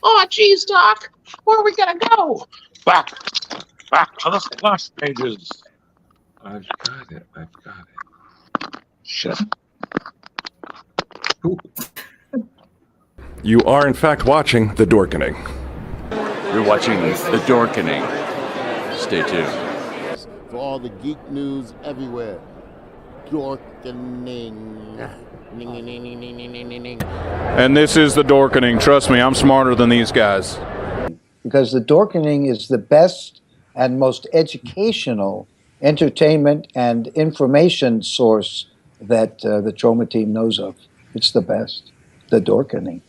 Oh, geez, Doc. Where are we going to go? Back to the splash pages. I've got it. Shit. Ooh. You are, in fact, watching The Dorkening. You're watching The Dorkening. Stay tuned. For all the geek news everywhere. Dorkening. And this is The Dorkening. Trust me, I'm smarter than these guys. Because The Dorkening is the best and most educational entertainment and information source that the Trauma Team knows of. It's the best. The Dorkening.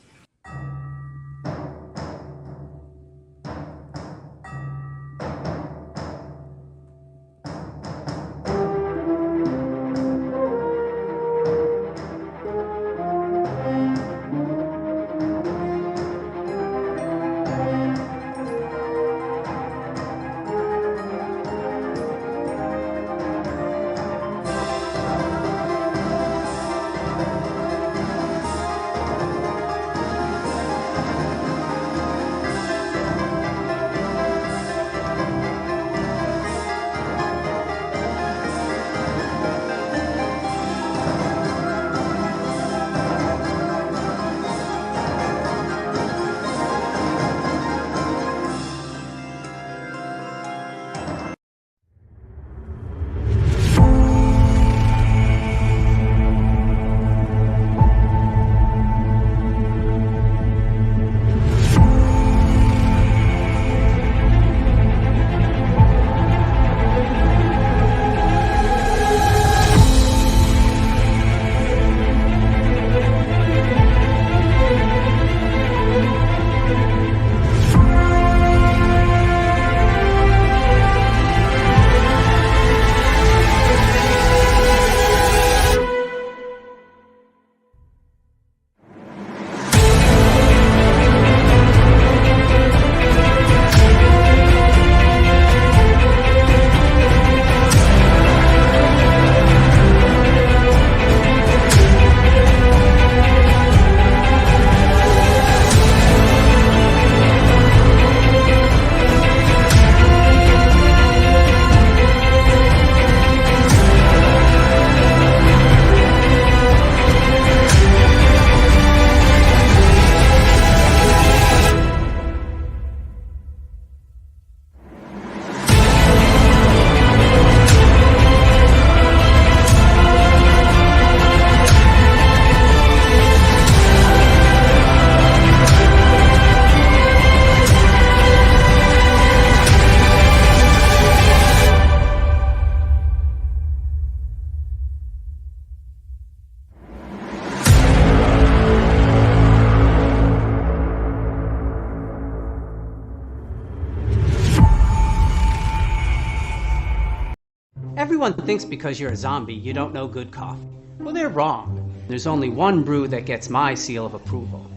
Everyone thinks because you're a zombie, you don't know good coffee. Well, they're wrong. There's only one brew that gets my seal of approval.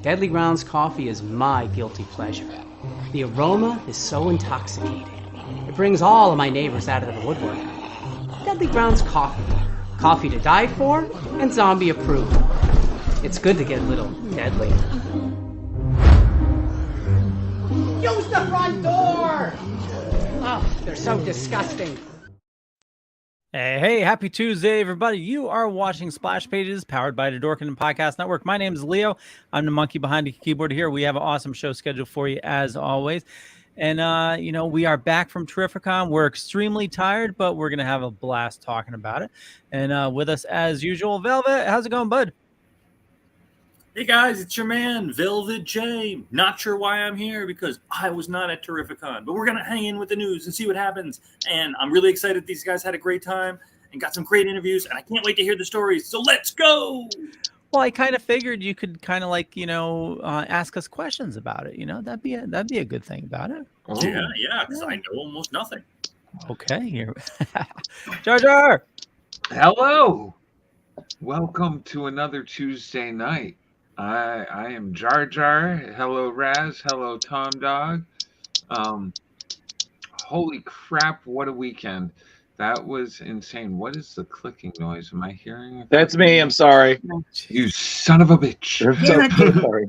Deadly Grounds coffee is my guilty pleasure. The aroma is so intoxicating. It brings all of my neighbors out of the woodwork. Deadly Grounds coffee. Coffee to die for and zombie approved. It's good to get a little deadly. Use the front door! Oh, they're so disgusting. Hey, happy Tuesday, everybody. You are watching Splash Pages, powered by the Dorkening Podcast Network. My name is Leo. I'm the monkey behind the keyboard here. We have an awesome show scheduled for you, as always. And, we are back from Terrificon. We're extremely tired, but we're going to have a blast talking about it. And with us, as usual, Velvet. How's it going, bud? Hey, guys, it's your man, Velvet J. Not sure why I'm here because I was not at Terrificon, but we're going to hang in with the news and see what happens. And I'm really excited these guys had a great time and got some great interviews, and I can't wait to hear the stories. So let's go! Well, I kind of figured you could kind of ask us questions about it. That'd be a good thing about it. Oh. Yeah, because I know almost nothing. Okay, here. Jar Jar! Hello! Welcome to another Tuesday night. I am Jar Jar. Hello, Raz. Hello, Tom Dog. Holy crap, what a weekend. That was insane. What is the clicking noise? Am I hearing it? That's me. I'm sorry. You son of a bitch. I'm so sorry.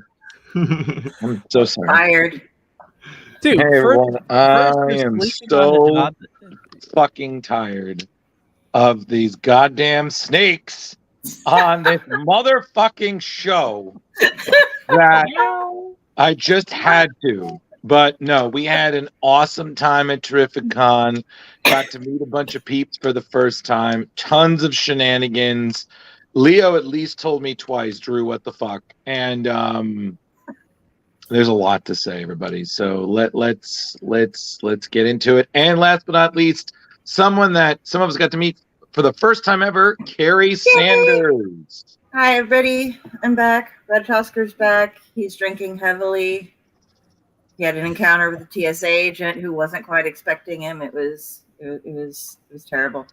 I'm so sorry. Tired. Dude, Hey everyone, I you're am sleeping on the so job. fucking tired of these goddamn snakes on this motherfucking show that I just had to. But no, we had an awesome time at Terrificon. Got to meet a bunch of peeps for the first time. Tons of shenanigans. Leo at least told me twice, Drew, what the fuck? And there's a lot to say, everybody. So let's get into it. And last but not least, someone that some of us got to meet for the first time ever, Kari Sanders. Hi, everybody. I'm back. Red Tusker's back. He's drinking heavily. He had an encounter with a TSA agent who wasn't quite expecting him. It was terrible.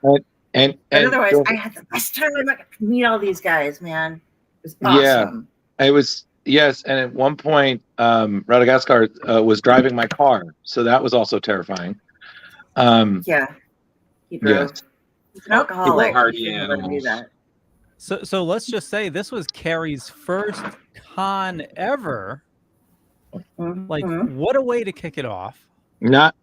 And otherwise, I had the best time. I got to meet all these guys, man. It was awesome. Yeah, it was. Yes, and at one point, Radagaskar was driving my car, so that was also terrifying. Yeah, he drove. Yes. He's an alcoholic. Hardy He shouldn't let him do animals. that. So let's just say this was Kari's first con ever. Like, what a way to kick it off. Not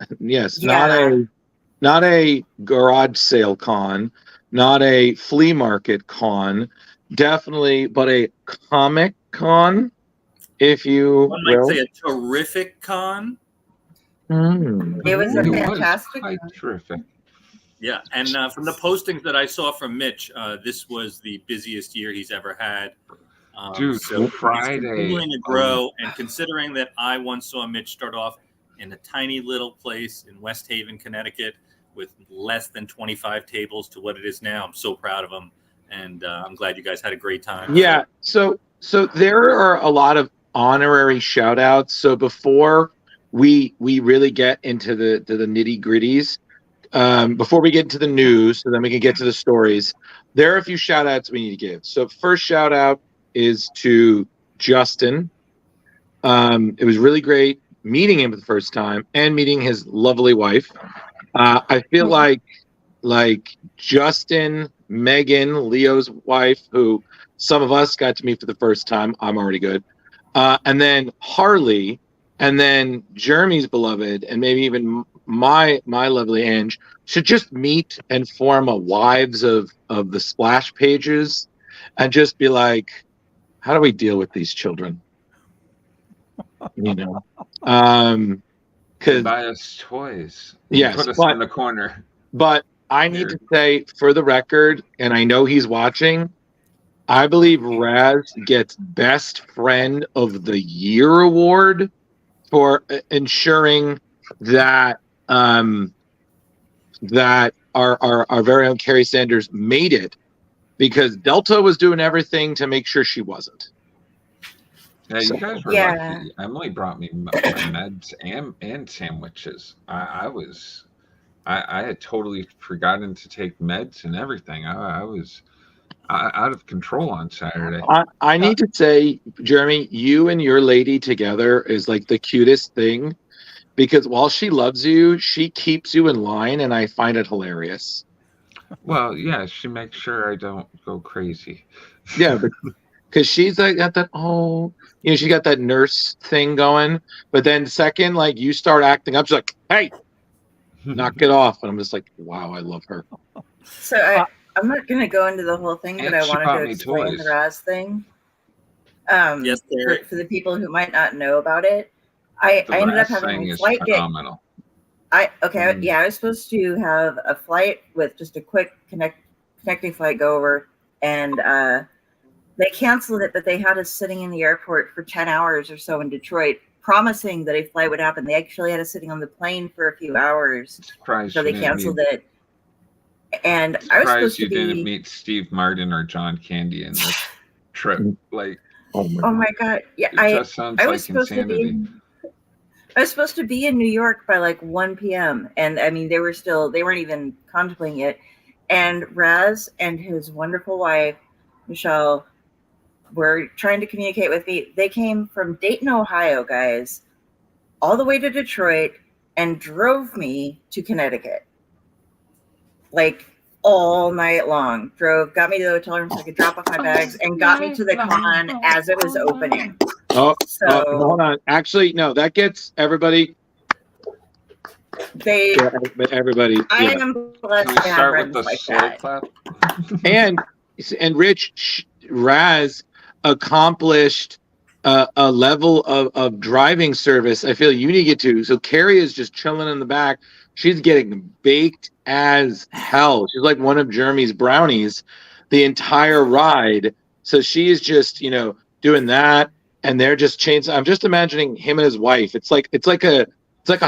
a garage sale con, not a flea market con, definitely, but a comic con, if you One might will. say a terrific con. It was a It was fantastic. quite terrific. Yeah, and from the postings that I saw from Mitch, this was the busiest year he's ever had. Dude, so Friday. he's continuing to grow, and considering that I once saw Mitch start off in a tiny little place in West Haven, Connecticut, with less than 25 tables to what it is now, I'm so proud of him, and I'm glad you guys had a great time. Yeah, so there are a lot of honorary shout outs. So before we really get into the nitty gritties, before we get into the news, so then we can get to the stories, there are a few shout outs we need to give. So first shout out is to Justin. It was really great meeting him for the first time and meeting his lovely wife. I feel like Justin, Megan, Leo's wife, who some of us got to meet for the first time. I'm already good. And then Harley, and then Jeremy's beloved, and maybe even my lovely Ange should just meet and form a wives of the splash pages and just be like, how do we deal with these children? You know, because buy us toys. Yes, Put us in the corner. But I need to say, for the record, and I know he's watching, I believe Raz gets Best Friend of the Year award for ensuring that that our very own Kari Sanders made it, because Delta was doing everything to make sure she wasn't. Yeah, you guys were lucky. Emily brought me my meds and sandwiches. I had totally forgotten to take meds and everything. I was out of control on Saturday. I need to say, Jeremy, you and your lady together is like the cutest thing, because while she loves you, she keeps you in line, and I find it hilarious. Well, yeah, she makes sure I don't go crazy. Yeah, but because she's like got that she got that nurse thing going, but then second, like, you start acting up, she's like, hey, knock it off. And I'm just like, wow, I love her. So I'm not going to go into the whole thing, but I wanted to explain the Raz thing. Yes, for the people who might not know about it, I ended up having a flight phenomenal. I was supposed to have a flight with just a quick connecting flight go over, and they canceled it, but they had us sitting in the airport for 10 hours or so in Detroit, promising that a flight would happen. They actually had us sitting on the plane for a few hours, so they canceled it. And I was supposed to be. Didn't meet Steve Martin or John Candy in this trip. Like, oh my god, yeah, I was supposed insanity. to be. I was supposed to be in New York by like 1 p.m. And I mean, they weren't even contemplating it. And Raz and his wonderful wife, Michelle, were trying to communicate with me. They came from Dayton, Ohio, guys, all the way to Detroit and drove me to Connecticut. like all night long. Got me to the hotel room so I could drop off my bags, and got me to the con as it was opening. Hold on. Actually, no, that gets everybody. Everybody. I am blessed to have friends like that. Clap? and Rich Raz accomplished a level of driving service I feel you need to get to. So Kari is just chilling in the back. She's getting baked as hell. She's like one of Jeremy's brownies the entire ride. So she is just, doing that, and they're just changing. I'm just imagining him and his wife. It's like a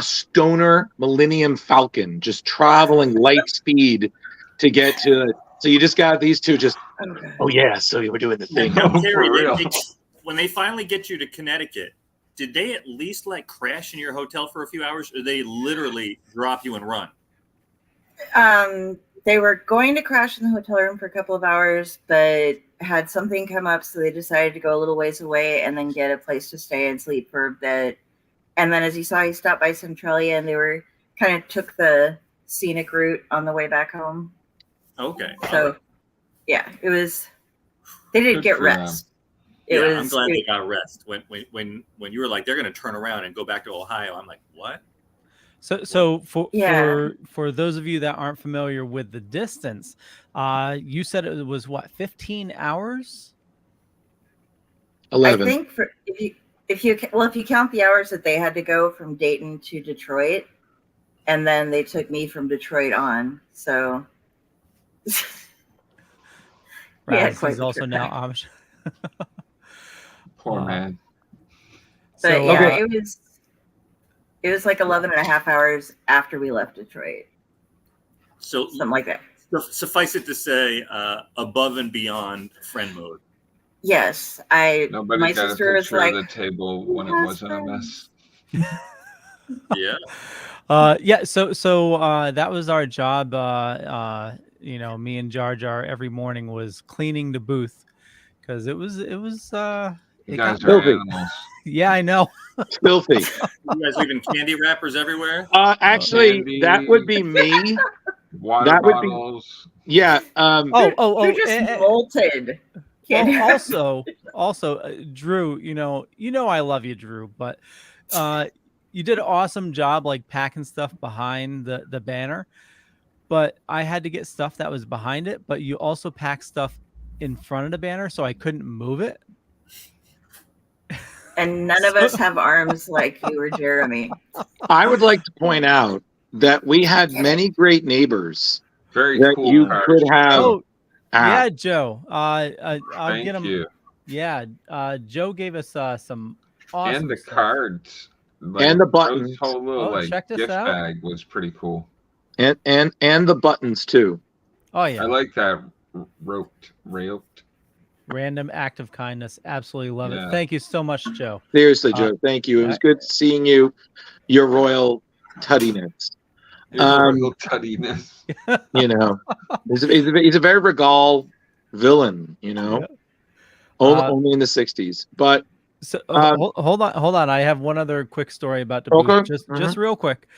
stoner Millennium Falcon just traveling light speed to get to it. So you just got these two just, oh yeah, so you were doing the thing. Now, Kari, when they finally get you to Connecticut, did they at least crash in your hotel for a few hours, or they literally drop you and run? They were going to crash in the hotel room for a couple of hours, but had something come up, so they decided to go a little ways away and then get a place to stay and sleep for a bit. And then, as you saw, he stopped by Centralia, and they were kind of took the scenic route on the way back home. Okay. So, yeah, it was. They didn't get rest. I'm glad they got rest. When you were like, they're going to turn around and go back to Ohio, I'm like, what? So for those of you that aren't familiar with the distance, you said it was what, 15 hours? 11. I think if you count the hours that they had to go from Dayton to Detroit, and then they took me from Detroit on, so. Raz is also now Amish. Poor man. But it was like 11 and a half hours after we left Detroit. So something like that. Suffice it to say, above and beyond friend mode. Yes, Nobody my got sister a was picture like, of the table when it wasn't a mess. Yeah. So that was our job. Me and Jar Jar every morning was cleaning the booth, because it was You guys are animals. Yeah, I know. Filthy. You guys leaving candy wrappers everywhere? Actually, Candy, that would be me. Water That would bottles. Yeah. You're just molted. Also, Drew, I love you, Drew, but you did an awesome job packing stuff behind the banner, but I had to get stuff that was behind it, but you also packed stuff in front of the banner, so I couldn't move it. And none of us have arms like you or Jeremy. I would like to point out that we had many great neighbors. Very that cool. you cards. could have. Oh, yeah, Joe. I'll Thank get them. you. Yeah, Joe gave us some awesome And the stuff. cards. And the buttons. Joe's whole little check this gift out. bag was pretty cool. And the buttons too. Oh yeah. I like that roped. Random act of kindness. Absolutely love it. Thank you so much, Joe. Seriously, Joe. Thank you. It was good seeing you. Your royal tuddiness. Royal tuddiness. He's a very regal villain. Only in the 60s. But so hold on. I have one other quick story about the booth. Just real quick.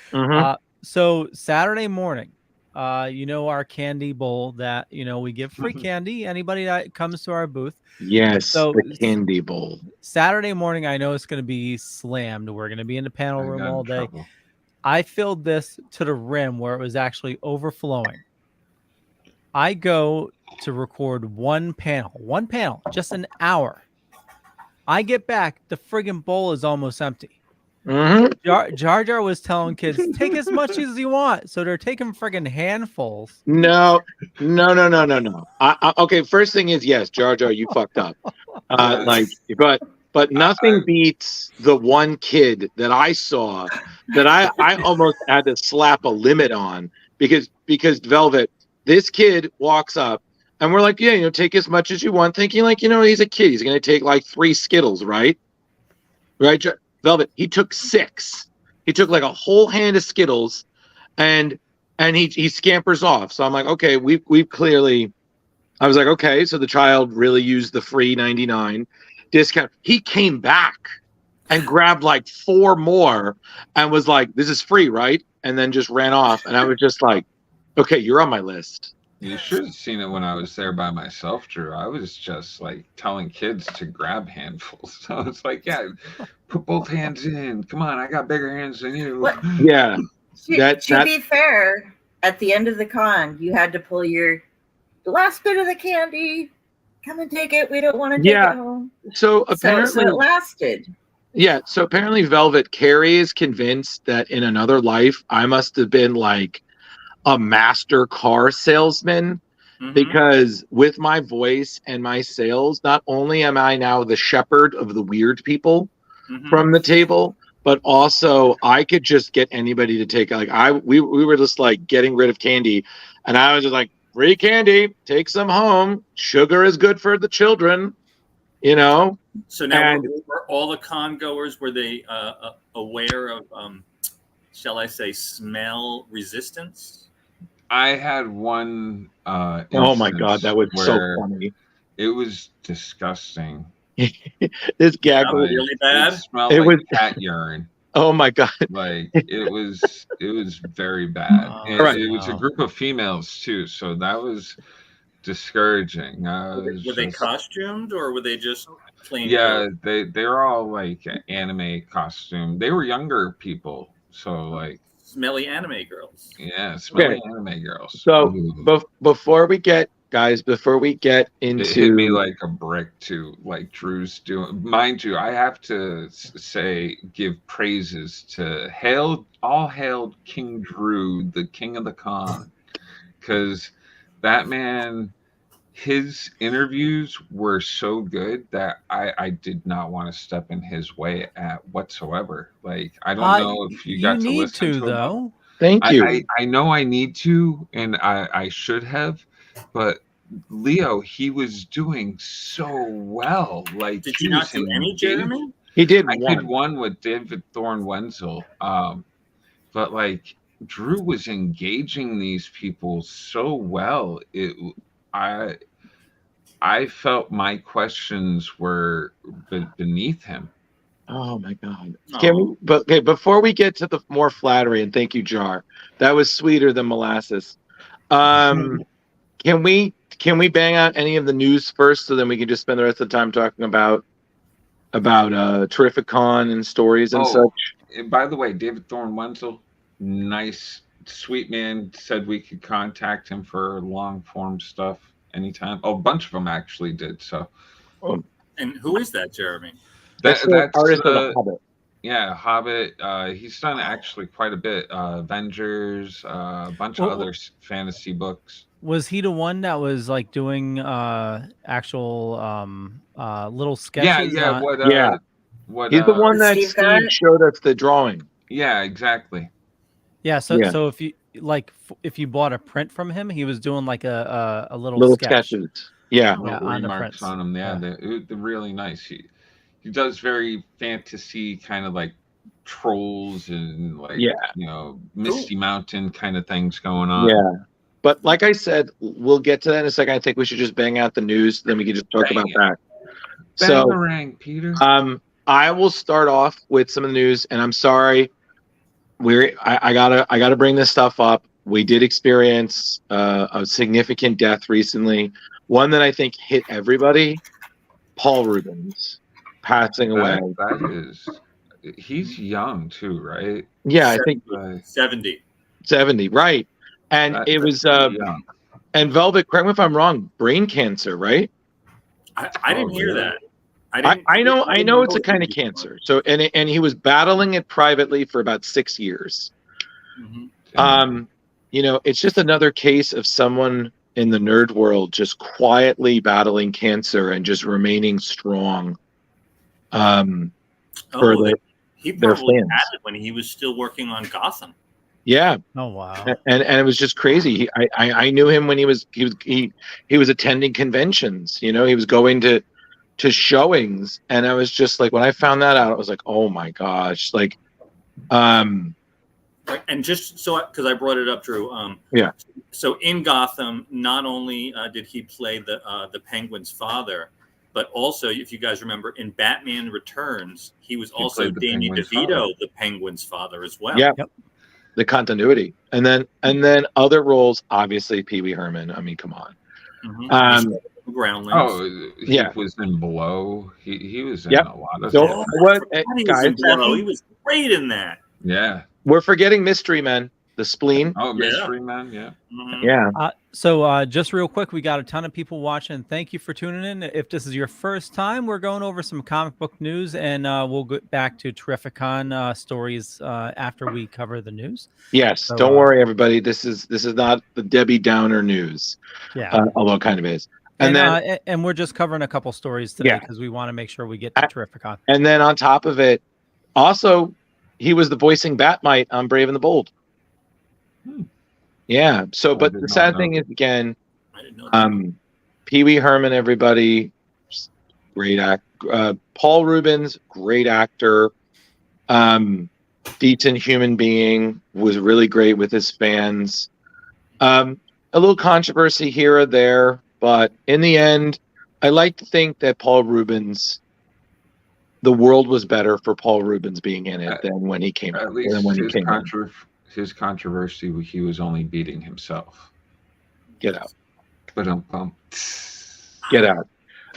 So Saturday morning, our candy bowl that we give free candy anybody that comes to our booth. Yes, so the candy bowl. Saturday morning, I know it's going to be slammed. We're going to be in the panel room all day. I filled this to the rim where it was actually overflowing. I go to record one panel, just an hour. I get back, the friggin' bowl is almost empty. Mm-hmm. Jar Jar was telling kids, take as much as you want. So they're taking friggin' handfuls. No. Okay, first thing is, yes, Jar Jar, you fucked up. But nothing beats the one kid that I saw that I almost had to slap a limit on because Velvet, this kid walks up and we're like, take as much as you want, thinking he's a kid. He's going to take 3 Skittles, right? Right, Velvet, he took 6. He took a whole hand of Skittles and he scampers off. So I'm like, okay, we've clearly, I was like, okay, so the child really used the free 99 discount. He came back and grabbed 4 more and was like, this is free, right? And then just ran off. And I was just like, Okay, you're on my list. You should have seen it when I was there by myself, Drew. I was just like telling kids to grab handfuls. So it's like, yeah, put both hands in. Come on, I got bigger hands than you. What? Yeah. To be fair, at the end of the con, you had to pull the last bit of the candy. Come and take it. We don't want to take it home. So apparently, so it lasted. Yeah. So apparently, Velvet, Kari is convinced that in another life, I must have been like a master car salesman, because with my voice and my sales, not only am I now the shepherd of the weird people from the table, but also I could just get anybody to take, like, we were just like getting rid of candy, and I was just like, free candy, take some home. Sugar is good for the children, you know. So now were all the con goers, were they aware of shall I say smell resistance? I had one oh my god, that was so funny. It was disgusting. This gag was really bad. It smelled like cat urine. Oh my god. Like it was very bad. It was a group of females too, so that was discouraging. Were they costumed or were they just plain? Yeah, they were all like anime costume. They were younger people, so like smelly anime girls. Yeah, smelly anime girls. So before we get into, it hit me like a brick too. Like Drew's doing, mind you, I have to give praises to all hail King Drew, the king of the con, because that man, his interviews were so good that I did not want to step in his way at whatsoever. Like, I don't know if you got to listen to though. him. Thank you. I know I need to, and I should have, but Leo, he was doing so well. Like, did you not do any, Jeremy? He did. I did one with David Thorne Wenzel, but like Drew was engaging these people so well. I felt my questions were beneath him. Oh my god! Okay, before we get to the more flattery, and thank you, Jar, that was sweeter than molasses. Can we bang out any of the news first, so then we can just spend the rest of the time talking about Terrificon and stories and such? And by the way, David Thorne Wenzel, nice, sweet man, said we could contact him for long form stuff anytime. A bunch of them actually did. So, and who is that, Jeremy? That's artist of the Hobbit. Yeah, Hobbit. He's done actually quite a bit. Avengers, a bunch of other fantasy books. Was he the one that was like doing actual little sketches? What? He's the one that Steve showed us the drawing. Yeah, exactly. Yeah. So if you if you bought a print from him, he was doing like a little sketches. Yeah, on the remarks on them. Yeah, they're really nice. He does very fantasy kind of like trolls and like Misty Mountain kind of things going on. Yeah. But like I said, we'll get to that in a second. I think we should just bang out the news, then we can just talk about that. Bang, Peter. I will start off with some of the news, and I'm sorry. I gotta bring this stuff up. We did experience a significant death recently, one that I think hit everybody. Paul Rubens passing away. He's young too, right? Yeah, I think 70. 70, right? And it was and Velvet, correct me if I'm wrong, brain cancer, right? I didn't hear that. I know it's a kind of cancer. So and he was battling it privately for about 6 years. It's just another case of someone in the nerd world just quietly battling cancer and just remaining strong. He probably fans. had it when he was still working on Gotham. Yeah. Oh wow. And it was just crazy. I knew him when he was attending conventions. He was going to showings, and I was just like, when I found that out, I was like, oh my gosh, like, And just so because I brought it up, Drew. Yeah. So in Gotham, not only did he play the Penguin's father, but also, if you guys remember, in Batman Returns, he was also Danny DeVito, the Penguin's father, as well. Yeah. the continuity. And then other roles, obviously Pee Wee Herman. I mean, come on. Groundlings. Oh, he Yeah. was in Blow. He was in Yep. a lot of Don't- stuff. what- He was guys, in Blow. He was great in that. Yeah. we're forgetting Mystery Men, the spleen. Oh, Mystery Man. Yeah. Yeah. So just real quick, we got a ton of people watching. Thank you for tuning in. If this is your first time, we're going over some comic book news, and we'll get back to Terrificon stories after we cover the news. Yes. So, Don't worry, everybody. This is not the Debbie Downer news. Yeah. Although it kind of is. And then and we're just covering a couple stories today because we want to make sure we get to Terrificon. And then on top of it, also, he was the voicing Batmite on Brave and the Bold. Yeah. So, but the sad thing is, again, Pee Wee Herman, everybody, great act. Paul Rubens, great actor. Decent human being, was really great with his fans. A little controversy here or there, but in the end, I like to think that Paul Rubens, the world was better for Paul Rubens being in it than when he came out. At least than when he his, came in. his controversy, he was only beating himself. Get out. But Get out.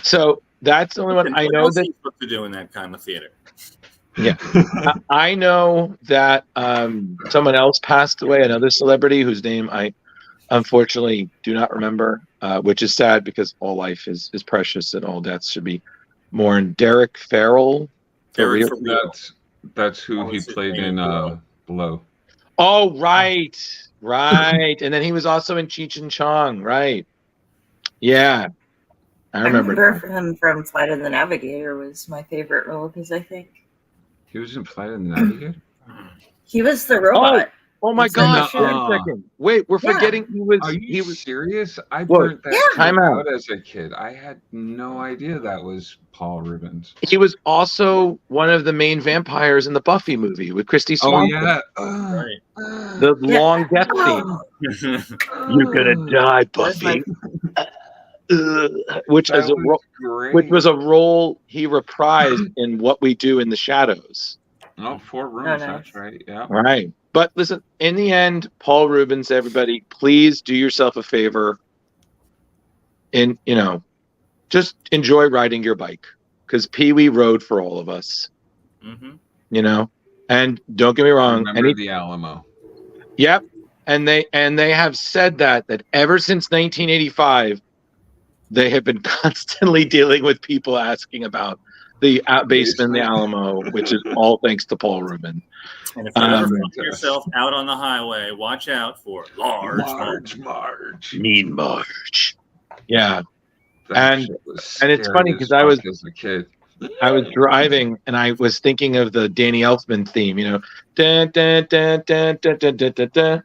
So that's the only one I know that. Supposed to do in that kind of theater. Yeah, I know that someone else passed away, another celebrity whose name I unfortunately do not remember, which is sad because all life is precious and all deaths should be mourned. Derek Farrell. That's who he played in Blow. Oh, right. And then he was also in Cheech and Chong, right? Yeah, I remember him from Flight of the Navigator was my favorite role of his, I think. He was in Flight of the Navigator? He was the robot. Oh my gosh! Wait a second. Wait, we're forgetting he was. Are you serious? I What? burnt that Time out. out as a kid. I had no idea that was Paul Rubens. He was also one of the main vampires in the Buffy movie with Christy Swanson. Oh Right. The long death scene. You're gonna die, Buffy. Which was a role he reprised in What We Do in the Shadows. Oh, 4 Rooms. That's right. Yeah. Right. But listen, in the end, Paul Rubens, everybody, please do yourself a favor and, just enjoy riding your bike because Pee Wee rode for all of us. And don't get me wrong. Remember the Alamo. Yep. And they have said that ever since 1985, they have been constantly dealing with people asking about the basement in the Alamo, which is all thanks to Paul Rubin. And if you ever find yourself out on the highway, watch out for Large Marge. Mean Marge. Yeah. And it's funny because I was as a kid. I was driving and I was thinking of the Danny Elfman theme, dun, dun, dun, dun, dun, dun, dun, dun, dun.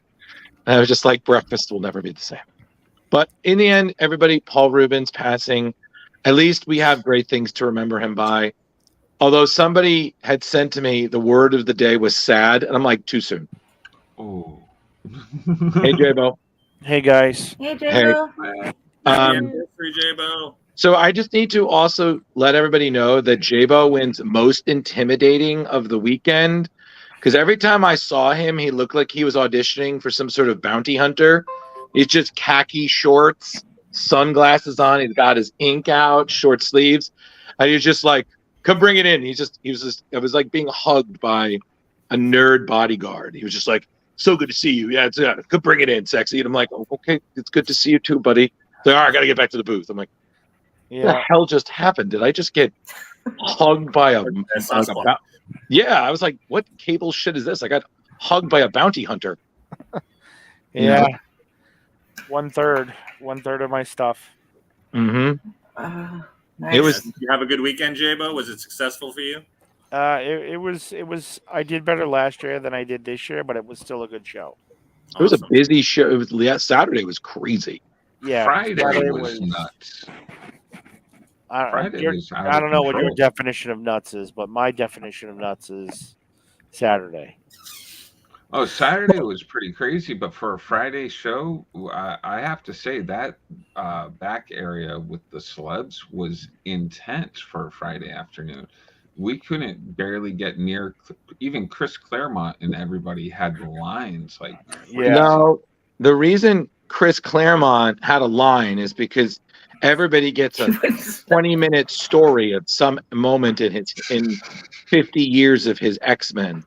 And I was just like, breakfast will never be the same. But in the end, everybody, Paul Rubens passing, at least we have great things to remember him by. Although somebody had sent to me the word of the day was sad, and I'm like, too soon. Oh. Hey, J-Bo. Hey, guys. Hey, J-Bo. Free J-Bo. So I just need to also let everybody know that J-Bo wins most intimidating of the weekend. Because every time I saw him, he looked like he was auditioning for some sort of bounty hunter. He's just khaki shorts, sunglasses on. He's got his ink out, short sleeves. And he's just like, come bring it in. It was like being hugged by a nerd bodyguard. He was just like, so good to see you. Yeah, come bring it in, sexy. And I'm like, oh, okay, it's good to see you too, buddy. Like, all right, I got to get back to the booth. I'm like, what the hell just happened? Did I just get hugged by a yeah, I was like, what cable shit is this? I got hugged by a bounty hunter. Yeah. 1/3 of my stuff. Mm-hmm. Nice. It was. Did you have a good weekend, J-Bo? Was it successful for you? It was. I did better last year than I did this year, but it was still a good show. It was a busy show. It was Saturday was crazy. Yeah, Friday was nuts. I don't know what your definition of nuts is, but my definition of nuts is Saturday. Oh, Saturday was pretty crazy, but for a Friday show, I have to say that back area with the celebs was intense for a Friday afternoon. we couldn't barely get near. Even Chris Claremont and everybody had the lines like. Yeah. No, the reason Chris Claremont had a line is because everybody gets a 20-minute story at some moment in 50 years of his X-Men.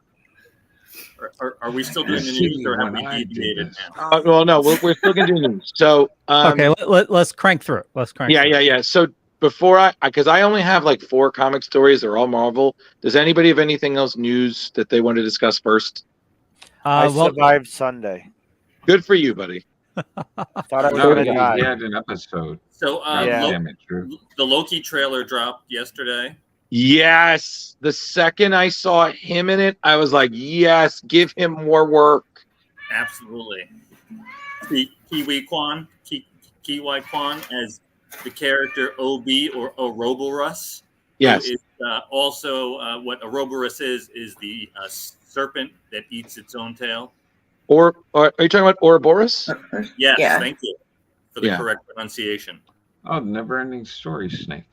Are we still doing the news, or have we deviated now? Well, no, we're still going to do news. So, okay, let's crank through it. Let's crank. Yeah. So before because I only have like 4 comic stories. They're all Marvel. Does anybody have anything else news that they want to discuss first? I survived Sunday. Good for you, buddy. Thought I was going to die. He had an episode. So, damn it, Drew. The Loki trailer dropped yesterday. Yes. The second I saw him in it, I was like, yes, give him more work. Absolutely. Kiwi Kwan as the character OB or Ouroboros. Yes. Is also what Ouroboros is the serpent that eats its own tail. Or are you talking about Ouroboros? Yes, Yeah. thank you for the correct pronunciation. Oh, Never-Ending Story snake.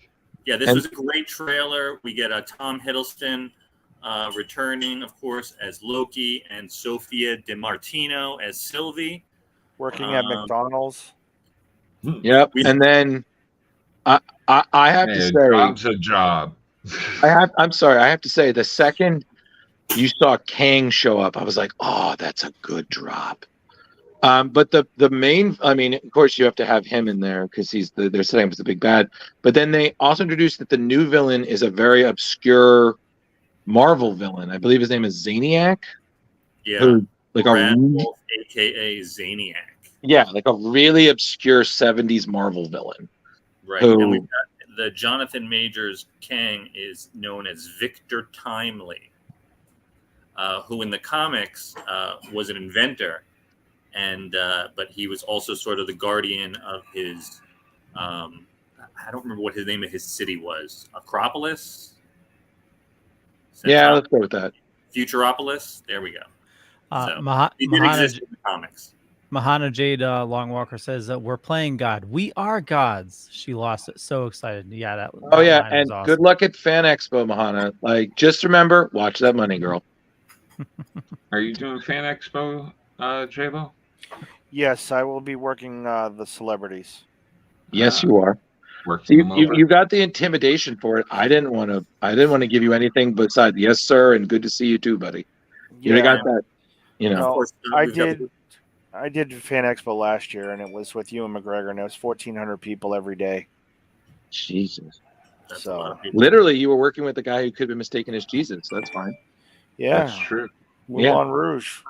Yeah, this was a great trailer. We get Tom Hiddleston returning, of course, as Loki, and Sophia DiMartino as Sylvie. Working at McDonald's. Yep. And then I have to say, job's a job. I'm sorry. I have to say, the second you saw Kang show up, I was like, oh, that's a good drop. But the main, I mean, of course, you have to have him in there because they're setting up as the big bad. But then they also introduced that the new villain is a very obscure Marvel villain. I believe his name is Zaniac. Yeah, who, like Brad Wolf, aka Zaniac. Yeah, like a really obscure 70s Marvel villain. Right, and we've got the Jonathan Majors Kang is known as Victor Timely, who in the comics was an inventor. And but he was also sort of the guardian of his I don't remember what his name of his city was. Acropolis? Yeah, let's go with that. Futuropolis. There we go. He did exist in the comics. Mahana Jade Longwalker says that we're playing God. We are gods. She lost it. So excited. Yeah, that. Oh yeah, line and was awesome. good luck at Fan Expo, Mahana. Like, just remember, watch that money, girl. Are you doing Fan Expo, J-Lo? Yes, I will be working the celebrities. Yes, you are. So you got the intimidation for it. I didn't want to give you anything besides yes, sir, and good to see you too, buddy. You got that. You know. No, I did Fan Expo last year, and it was with Ewan McGregor, and it was 1,400 people every day. Jesus. So literally, you were working with the guy who could be mistaken as Jesus. That's fine. Yeah, that's true. Moulin Rouge.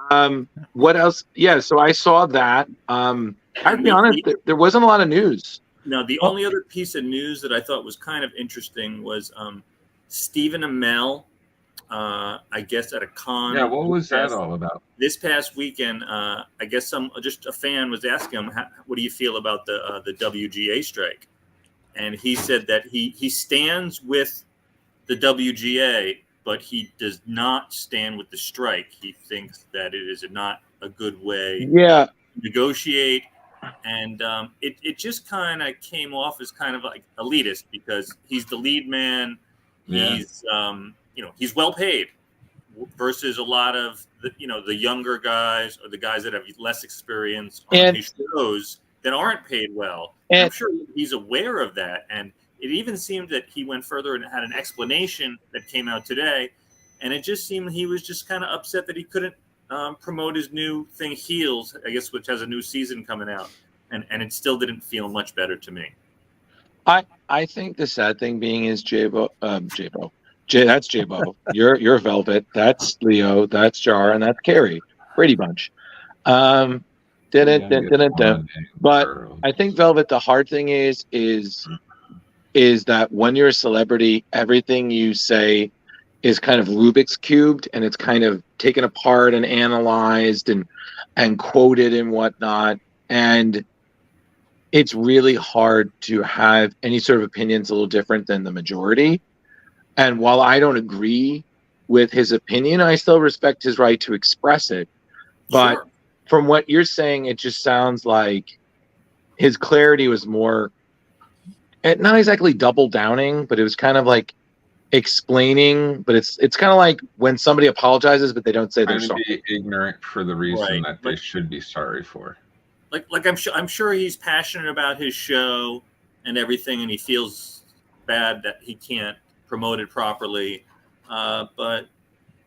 What else? Yeah, so I saw that. I have to be honest, there wasn't a lot of news. Now, the only other piece of news that I thought was kind of interesting was Stephen Amell, I guess at a con. Yeah, what was that all about? This past weekend, I guess just a fan was asking him, what do you feel about the WGA strike? And he said that he stands with the WGA, but he does not stand with the strike. He thinks that it is not a good way to negotiate. And it just kind of came off as kind of like elitist because he's the lead man. Yeah. He's he's well paid versus a lot of the younger guys or the guys that have less experience on these shows that aren't paid well. And I'm sure he's aware of that. And it even seemed that he went further and had an explanation that came out today. And it just seemed he was just kind of upset that he couldn't promote his new thing, Heels, I guess, which has a new season coming out. And it still didn't feel much better to me. I think the sad thing being is J-Bo. That's J-Bo. You're Velvet. That's Leo. That's Jar. And that's Kari. Brady Bunch. But I think Velvet, the hard thing is that when you're a celebrity, everything you say is kind of Rubik's cubed, and it's kind of taken apart and analyzed and quoted and whatnot. And it's really hard to have any sort of opinions a little different than the majority. And while I don't agree with his opinion, I still respect his right to express it. But from what you're saying, it just sounds like his clarity was more, not exactly double downing, but it was kind of like explaining, but it's kind of like when somebody apologizes, but they don't say they're Trying to sorry. be ignorant for the reason Right. that they should be sorry for. Like I'm sure he's passionate about his show and everything, and he feels bad that he can't promote it properly. But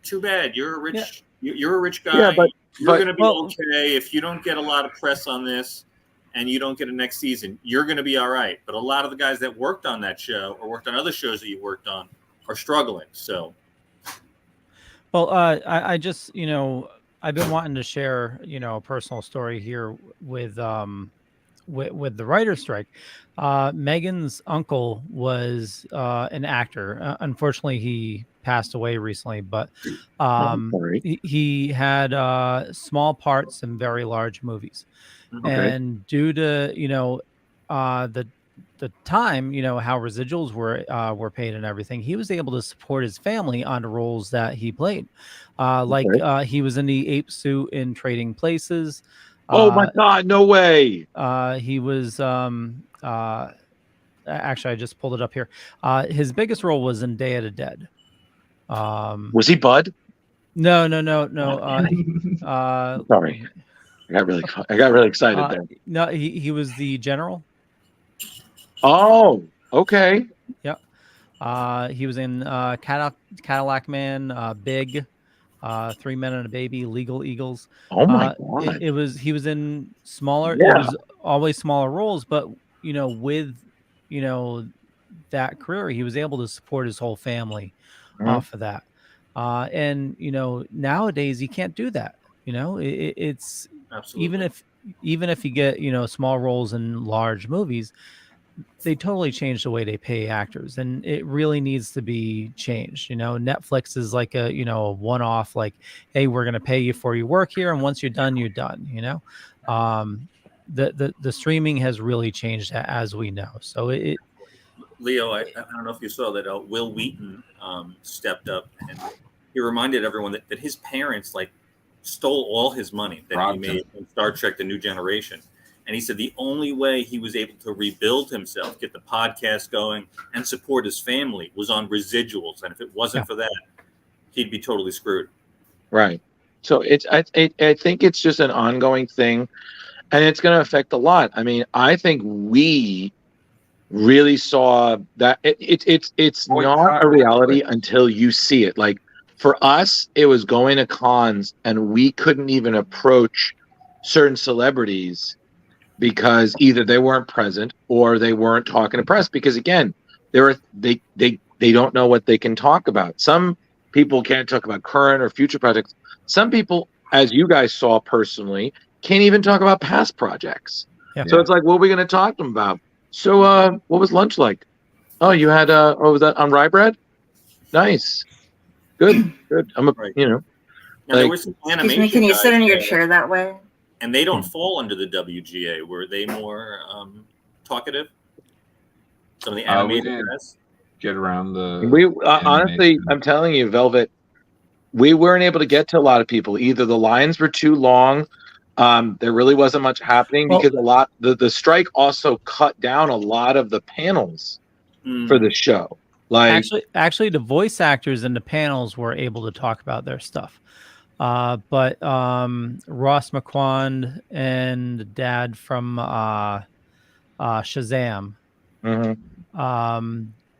too bad. You're a rich you're a rich guy. Yeah, but you're going to be okay if you don't get a lot of press on this, and you don't get a next season. You're going to be all right. But a lot of the guys that worked on that show or worked on other shows that you worked on are struggling. So, well, I just I've been wanting to share a personal story here with the writer's strike. Megan's uncle was an actor. Unfortunately, he passed away recently, but he had small parts in very large movies. Okay. And due to the time, how residuals were paid and everything, he was able to support his family on the roles that he played. He was in the ape suit in Trading Places. Oh my God! No way. He was actually, I just pulled it up here. His biggest role was in Day of the Dead. Was he Bud? No. Sorry, I got really excited there. No, he was the general. Oh, okay. Yep. He was in Cadillac Man, Big, 3 Men and a Baby, Legal Eagles. Oh my God! He was in smaller. Yeah. It was always smaller roles, but with that career, he was able to support his whole family off of that. And nowadays you can't do that. It's absolutely. even if you get small roles in large movies, they totally changed the way they pay actors, and it really needs to be changed. Netflix is like a one-off, like, hey, we're going to pay you for your work here, and once you're done, you're done. The streaming has really changed, as we know. So Leo, I don't know if you saw that Will Wheaton stepped up, and he reminded everyone that his parents stole all his money that he made in Star Trek: The New Generation. And he said the only way he was able to rebuild himself, get the podcast going, and support his family was on residuals. And if it wasn't for that, he'd be totally screwed. Right. So I think it's just an ongoing thing, and it's going to affect a lot. I mean, I think we really saw that it's not a reality until you see it. Like for us, it was going to cons, and we couldn't even approach certain celebrities because either they weren't present or they weren't talking to press, because again, they don't know what they can talk about. Some people can't talk about current or future projects. Some people, as you guys saw personally, can't even talk about past projects. Yeah. So it's like, what are we going to talk to them about? So what was lunch like? Oh, you had was that on rye bread? Nice. Good. I'm a Now, there was some animation. Can you sit in your chair that way? And they don't fall under the WGA. Were they more talkative? Some of the animated guys? Get around the. We honestly, I'm telling you, Velvet, we weren't able to get to a lot of people. Either the lines were too long, there really wasn't much happening because the strike also cut down a lot of the panels for the show. Like actually, the voice actors in the panels were able to talk about their stuff. But Ross McQuand and the dad from Shazam,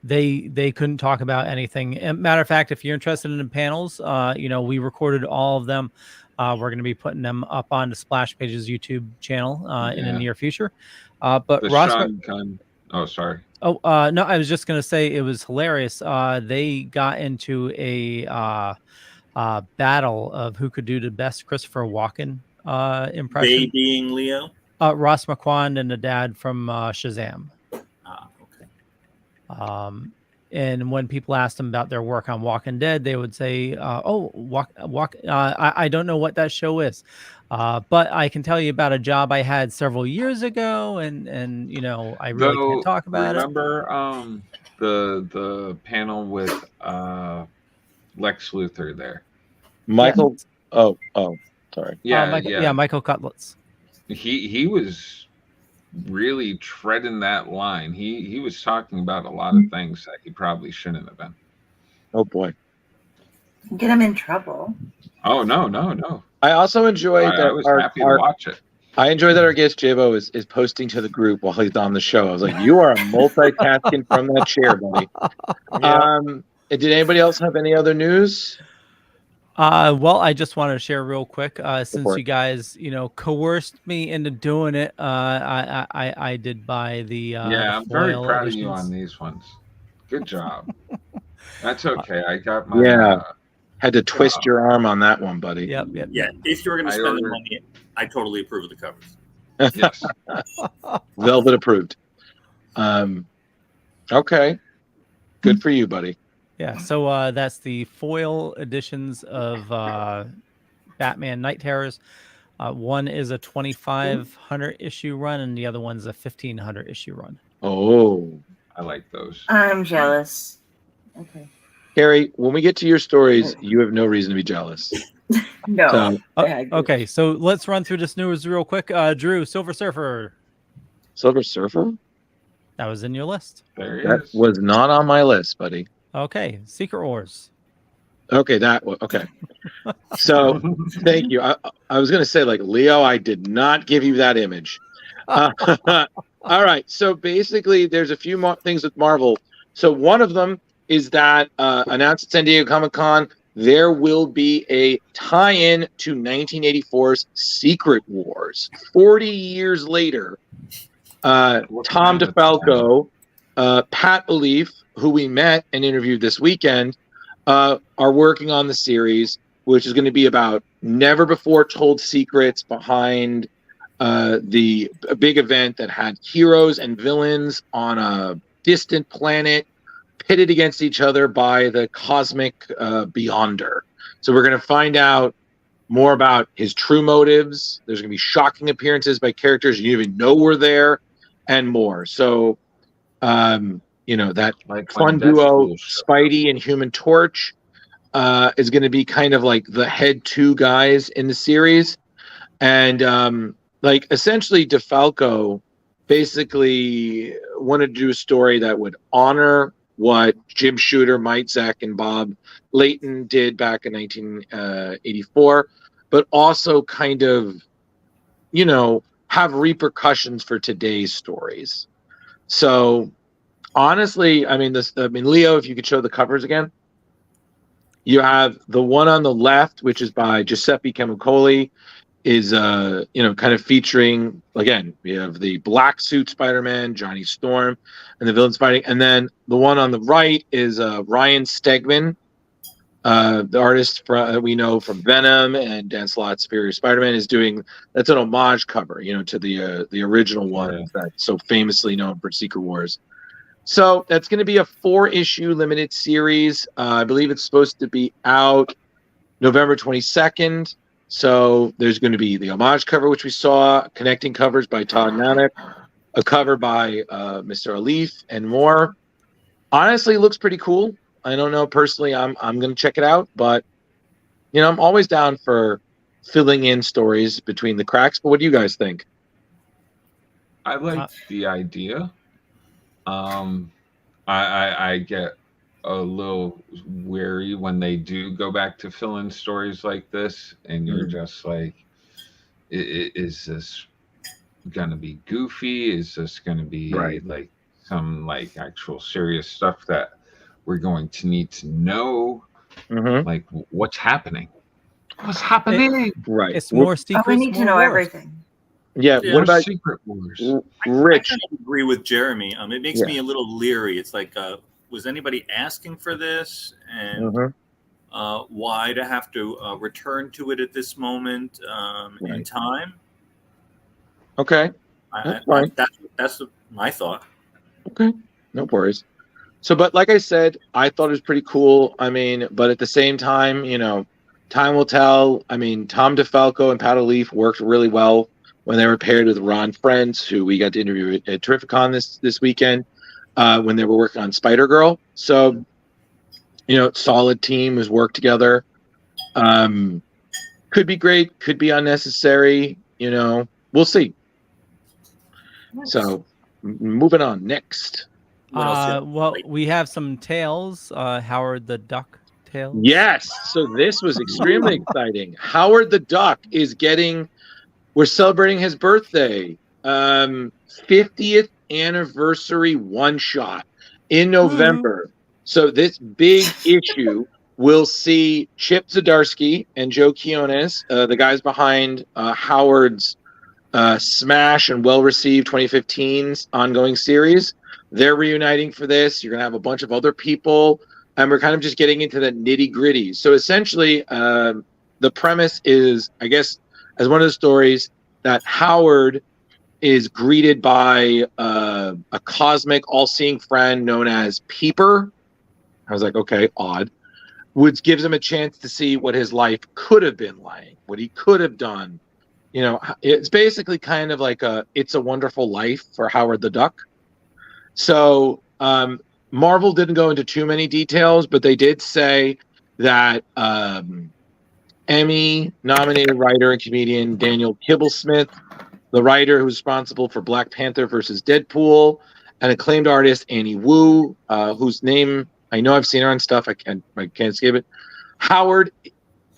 they couldn't talk about anything. And matter of fact, if you're interested in the panels, we recorded all of them. We're going to be putting them up on the Splash Pages YouTube channel in the near future. But the Ross, oh, sorry. Oh, no, I was just going to say it was hilarious. They got into a battle of who could do the best Christopher Walken impression. They being Leo? Ross McQuand and the dad from Shazam. Okay. And when people asked them about their work on Walking Dead, they would say, I don't know what that show is. But I can tell you about a job I had several years ago, and I really can't talk about it. Remember the panel with Lex Luthor there? Michael. Oh, sorry. Yeah, Michael Cutlets. He was really treading that line. He was talking about a lot of things that he probably shouldn't have been. Oh boy. Get him in trouble. Oh no. I also enjoyed that I was happy to watch it. I enjoy that our guest Jabo is posting to the group while he's on the show. I was like, you are multitasking from that chair, buddy. Did anybody else have any other news? Well, I just wanted to share real quick, since you guys, coerced me into doing it. I did buy the I'm very proud of you on these ones. Good job. That's okay. I got my had to twist your arm on that one, buddy. Yep. Yeah, if you were going to spend the money, I totally approve of the covers. Yes. Velvet approved. Okay. Good for you, buddy. Yeah, so that's the foil editions of Batman Night Terrors. One is a 2,500 issue run, and the other one's a 1,500 issue run. Oh, I like those. I'm jealous. Okay. Kari, when we get to your stories, you have no reason to be jealous. No. Okay, so let's run through this news real quick. Drew, Silver Surfer. Silver Surfer? That was in your list. That was not on my list, buddy. Okay, Secret Wars. Okay, okay. So, thank you. I was going to say, like, Leo, I did not give you that image. All right, so basically, there's a few more things with Marvel. So one of them is that announced at San Diego Comic-Con, there will be a tie-in to 1984's Secret Wars. 40 years later, Tom DeFalco, Pat Olliffe, who we met and interviewed this weekend, are working on the series, which is going to be about never-before-told secrets behind the big event that had heroes and villains on a distant planet pitted against each other by the cosmic Beyonder. So we're going to find out more about his true motives. There's going to be shocking appearances by characters you even know were there, and more. So, that fun duo, Spidey and Human Torch, is going to be kind of like the head two guys in the series. And essentially DeFalco basically wanted to do a story that would honor what Jim Shooter, Mike Zeck, and Bob Layton did back in 1984, but also kind of, have repercussions for today's stories. So, honestly, Leo, if you could show the covers again. You have the one on the left, which is by Giuseppe Camicoli, is kind of featuring, again, we have the black suit Spider-Man, Johnny Storm, and the villains fighting. And then the one on the right is Ryan Stegman, the artist that we know from Venom and Dan Slott's Superior Spider-Man, is doing, that's an homage cover, to the original one that's so famously known for Secret Wars. So that's going to be a 4-issue limited series. I believe it's supposed to be out November 22nd. So there's going to be the homage cover, which we saw, connecting covers by Todd Nanick, a cover by Mr. Olliffe, and more. Honestly, it looks pretty cool. I don't know personally. I'm going to check it out, but I'm always down for filling in stories between the cracks. But what do you guys think? I like the idea. I get a little weary when they do go back to fill in stories like this, and you're just like, is this gonna be goofy? Is this gonna be like some actual serious stuff that we're going to need to know? Like, what's happening? What's happening? It's more secrets. We need to know everything. Yeah. What about Secret Wars? Rich? I kind of agree with Jeremy. It makes me a little leery. It's like, was anybody asking for this, and why to have to return to it at this moment in time? Okay, that's fine. That's my thought. Okay, no worries. So, but like I said, I thought it was pretty cool. But at the same time, time will tell. Tom DeFalco and Pat Olliffe worked really well when they were paired with Ron Friends, who we got to interview at Terrificon this weekend, when they were working on Spider-Girl. So, solid team who's worked together. Could be great, could be unnecessary. We'll see. So, moving on. Next. Well, we have some tales. Howard the Duck tales. Yes. So this was extremely exciting. Howard the Duck is we're celebrating his birthday. 50th anniversary one shot in November. So this big issue will see Chip Zdarsky and Joe Quinones, the guys behind Howard's smash and well-received 2015's ongoing series. They're reuniting for this. You're going to have a bunch of other people, and we're kind of just getting into the nitty-gritty. So essentially, the premise is, I guess, as one of the stories, that Howard is greeted by a cosmic, all-seeing friend known as Peeper. I was like, okay, odd. Which gives him a chance to see what his life could have been like, what he could have done. You know, it's basically kind of like It's a Wonderful Life for Howard the Duck. So Marvel didn't go into too many details, but they did say that Emmy-nominated writer and comedian Daniel Kibblesmith, the writer who's responsible for Black Panther versus Deadpool, and acclaimed artist Annie Wu, whose name I know I've seen her on stuff. I can't skip it. Howard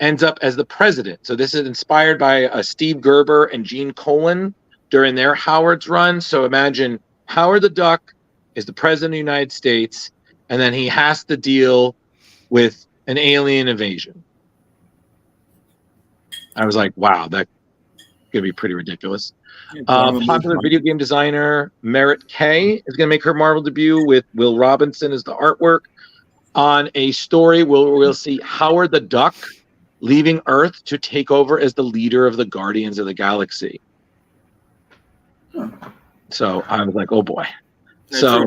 ends up as the president. So this is inspired by Steve Gerber and Gene Colan during their Howard's run. So imagine Howard the Duck is the president of the United States, and then he has to deal with an alien invasion. I was like, wow, that could be pretty ridiculous. Popular video game designer Merritt Kay is going to make her Marvel debut with Will Robinson as the artwork on a story where we'll see Howard the Duck leaving Earth to take over as the leader of the Guardians of the Galaxy. So I was like, oh boy. So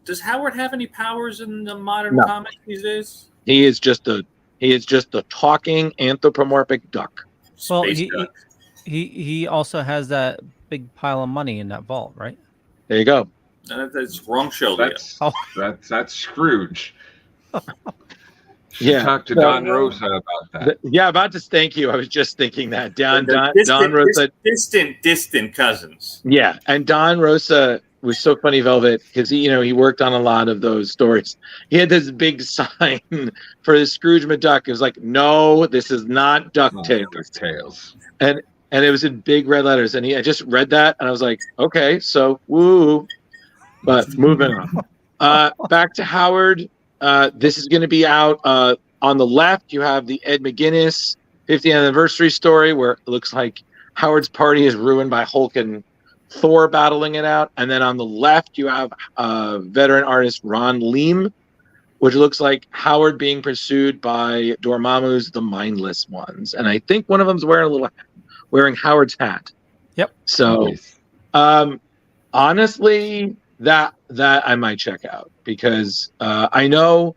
does Howard have any powers in the modern comics these days? He is just a talking anthropomorphic duck. Well, he also has that big pile of money in that vault, right? There you go. That's wrong show. That's Scrooge. Yeah, talk to Don Rosa about that. Yeah, about to thank you. I was just thinking that Don Rosa, distant cousins. Yeah, and Don Rosa was so funny, Velvet, because he worked on a lot of those stories. He had this big sign for the Scrooge McDuck. It was like, no, this is not DuckTales. And it was in big red letters. And I just read that, and I was like, okay, so woo. But moving on. Back to Howard. This is going to be out on the left. You have the Ed McGuinness 50th anniversary story where it looks like Howard's party is ruined by Hulk and Thor battling it out. And then on the left, you have veteran artist Ron Leem, which looks like Howard being pursued by Dormammu's The Mindless Ones. And I think one of them's wearing Howard's hat. Yep. So honestly, that I might check out because I feel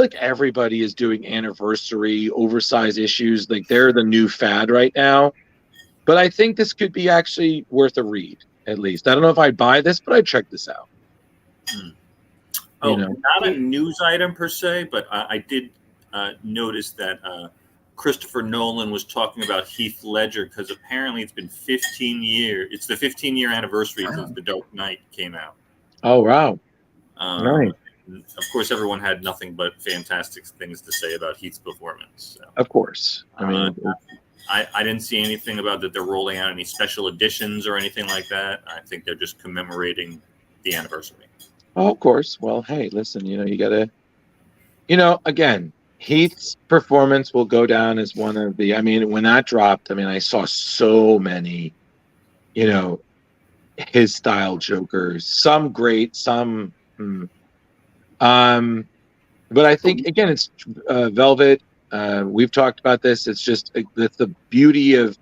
like everybody is doing anniversary oversized issues. Like they're the new fad right now. But I think this could be actually worth a read, at least. I don't know if I'd buy this, but I'd check this out. Not a news item per se, but I did notice that Christopher Nolan was talking about Heath Ledger because apparently it's been 15 years. It's the 15-year anniversary since The Dark Knight came out. Oh, wow. Nice. Of course, everyone had nothing but fantastic things to say about Heath's performance. So. Of course. I mean, I didn't see anything about that they're rolling out any special editions or anything like that. I think they're just commemorating the anniversary. Oh, of course. Well, hey, listen, you got to, again, Heath's performance will go down as one of the, when that dropped, I saw so many, his style Jokers, some great, some, but I think, again, it's Velvet. We've talked about this. It's just it's the beauty of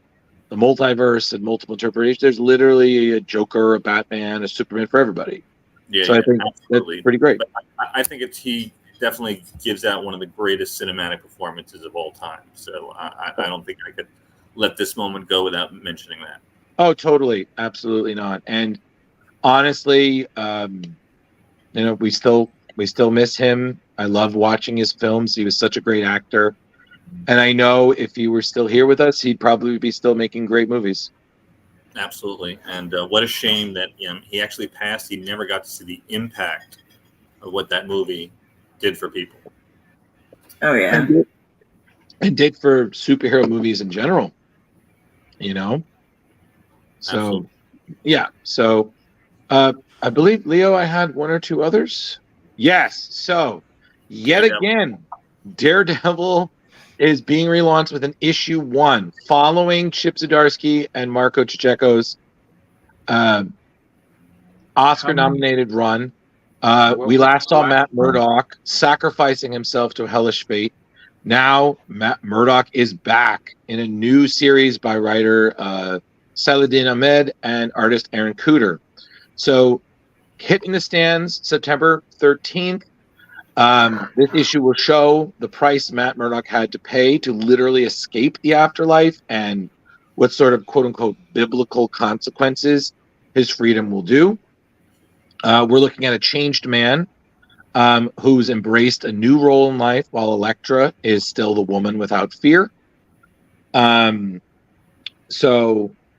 the multiverse and multiple interpretations. There's literally a Joker, a Batman, a Superman for everybody. Yeah, so I think absolutely. That's pretty great. But I think he definitely gives out one of the greatest cinematic performances of all time. So I don't think I could let this moment go without mentioning that. Oh, totally, absolutely not. And honestly, we still miss him. I love watching his films. He was such a great actor. And I know if he were still here with us, he'd probably be still making great movies. Absolutely. And what a shame that he actually passed. He never got to see the impact of what that movie did for people. Oh yeah, and did for superhero movies in general. You know, so Absolutely. yeah. So I believe Leo, I had one or two others. Yes. So yet Daredevil. again, Daredevil is being relaunched with an issue 1 following Chip Zdarsky and Marco Ciccecco's Oscar-nominated run. We last saw Matt Murdock sacrificing himself to a hellish fate. Now Matt Murdock is back in a new series by writer Saladin Ahmed and artist Aaron Cooter. So hitting the stands September 13th. This issue will show the price Matt Murdock had to pay to literally escape the afterlife and what sort of quote-unquote biblical consequences his freedom will do. We're looking at a changed man who's embraced a new role in life while Elektra is still the woman without fear. So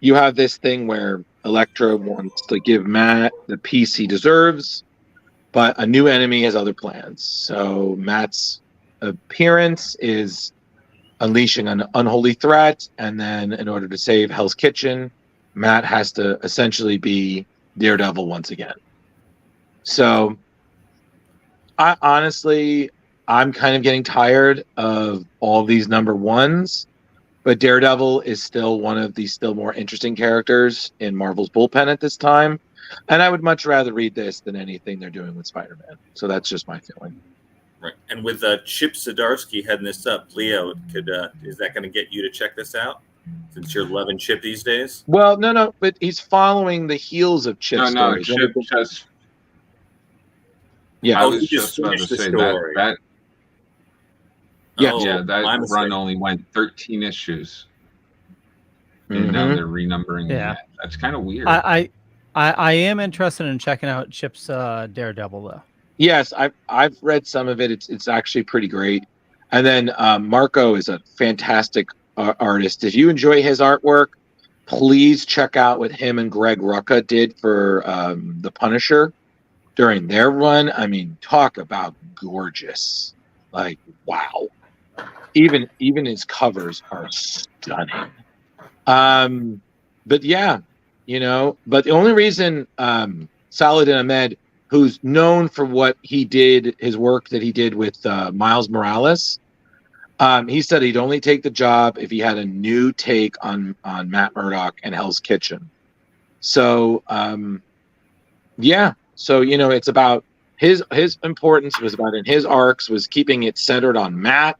you have this thing where Elektra wants to give Matt the peace he deserves, but a new enemy has other plans. So Matt's appearance is unleashing an unholy threat, and then in order to save Hell's Kitchen, Matt has to essentially be Daredevil once again. So I'm kind of getting tired of all these number ones, but Daredevil is still one of the still more interesting characters in Marvel's bullpen at this time. And I would much rather read this than anything they're doing with Spider-Man. So that's just my feeling. Right. And with Chip Zdarsky heading this up, Leo, is that going to get you to check this out? Since you're loving Chip these days? Well, no, but he's following the heels of Chip's stories. Chip just... Yeah. I was just about to say that that run only went 13 issues. And now they're renumbering. Yeah. That's kind of weird. I am interested in checking out Chip's Daredevil though. Yes, I've read some of it. It's actually pretty great. And then Marco is a fantastic artist. If you enjoy his artwork, please check out what him and Greg Rucka did for The Punisher during their run. I mean, talk about gorgeous. Like, wow. Even his covers are stunning. But yeah, but the only reason Saladin Ahmed, who's known for what he did, his work that he did with Miles Morales, he said he'd only take the job if he had a new take on Matt Murdock and Hell's Kitchen. So so it's about his importance was about in his arcs was keeping it centered on Matt,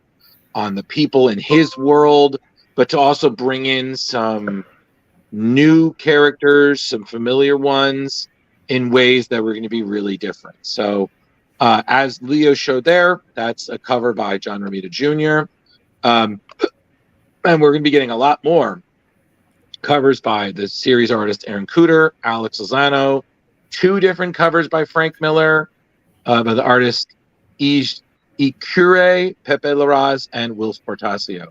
on the people in his world, but to also bring in some new characters, some familiar ones, in ways that were going to be really different. So as Leo showed there, that's a cover by John Romita Jr. And we're going to be getting a lot more covers by the series artist Aaron Cooter, Alex Lozano, 2 different covers by Frank Miller, by the artist Ikure, Pepe Larraz, and Will Portasio.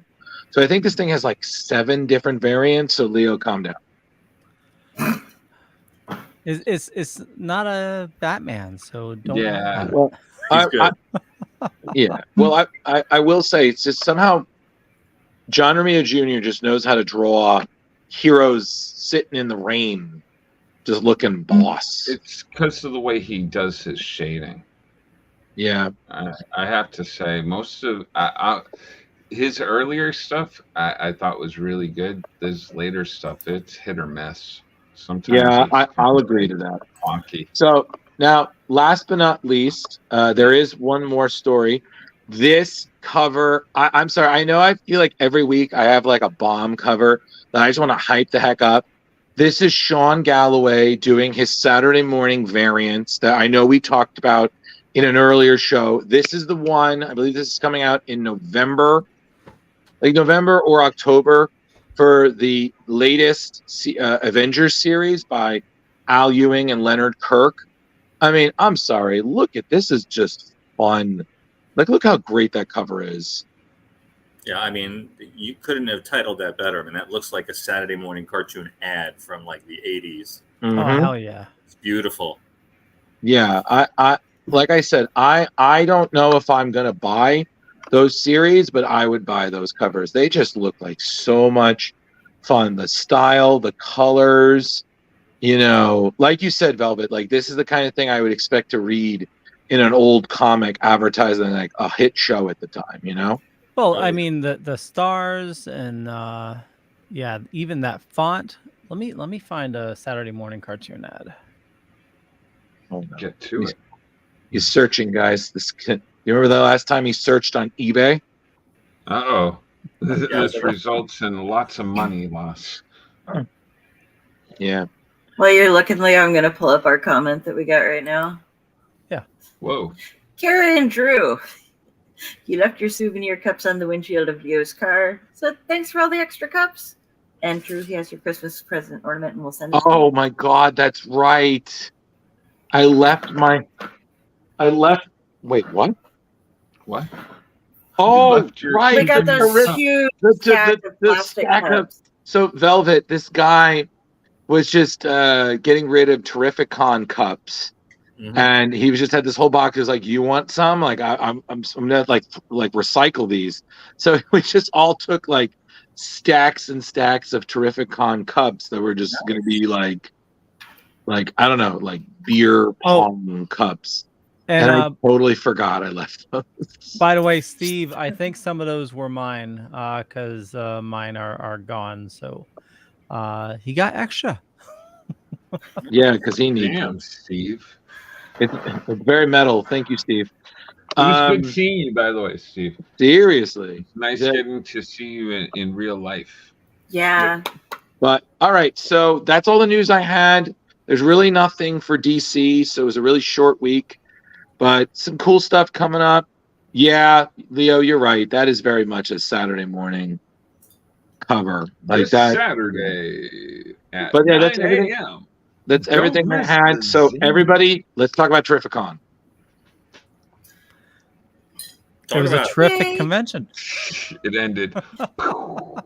So I think this thing has like 7 different variants. So Leo, calm down. It's not a Batman, so don't. Yeah. Well, Well, I will say it's just somehow John Romita Jr. just knows how to draw heroes sitting in the rain, just looking boss. It's because of the way he does his shading. Yeah, I have to say most of his earlier stuff I thought was really good. His later stuff, it's hit or miss. Sometimes I'll agree to that. Wonky. So now, last but not least, there is one more story. This cover, I'm sorry, I know I feel like every week I have like a bomb cover that I just want to hype the heck up. This is Sean Galloway doing his Saturday morning variants that I know we talked about in an earlier show. This is the one, I believe this is coming out in November or October for the latest Avengers series by Al Ewing and Leonard Kirk. I mean, I'm sorry. Look at this is just fun. Like, look how great that cover is. Yeah, I mean, you couldn't have titled that better. I mean, that looks like a Saturday morning cartoon ad from like the 80s. Oh, hell yeah. It's beautiful. Yeah, I like I said, I don't know if I'm gonna buy those series, but I would buy those covers. They just look like so much fun. The style, the colors, like you said, Velvet, like this is the kind of thing I would expect to read in an old comic advertising like a hit show at the time. Well, I mean the stars and yeah, even that font. Let me find a Saturday morning cartoon ad. Oh, no. Get to it. He's searching, guys. You remember the last time he searched on eBay? Uh-oh. This results in lots of money loss. Yeah. While you're looking, Leo, I'm going to pull up our comment that we got right now. Yeah. Whoa. Kara and Drew, you left your souvenir cups on the windshield of Leo's car. So thanks for all the extra cups. And Drew, he has your Christmas present ornament, and we'll send it. Oh my God, that's right. I left. Wait, what? What? Oh, right. We got those huge stack of plastic cups. So, Velvet, this guy was just getting rid of Terrificon cups, and he just had this whole box. He was like, "You want some? Like, I'm gonna like recycle these." So we just all took like stacks and stacks of Terrificon cups that were just gonna be like I don't know, like beer pong cups. And I totally forgot I left those. By the way, Steve, I think some of those were mine because mine are gone. So he got extra. Yeah, because he needs them, Steve. It's very metal. Thank you, Steve. It was good seeing you, by the way, Steve. Seriously. Nice getting to see you in real life. Yeah. But all right, so that's all the news I had. There's really nothing for DC, so it was a really short week. But some cool stuff coming up. Yeah, Leo, you're right. That is very much a Saturday morning cover. Like This that. Saturday at But yeah, 9 that's everything. a.m. That's Don't everything I miss had. the So zing. everybody, let's talk about Terrificon. It was a terrific convention. It ended.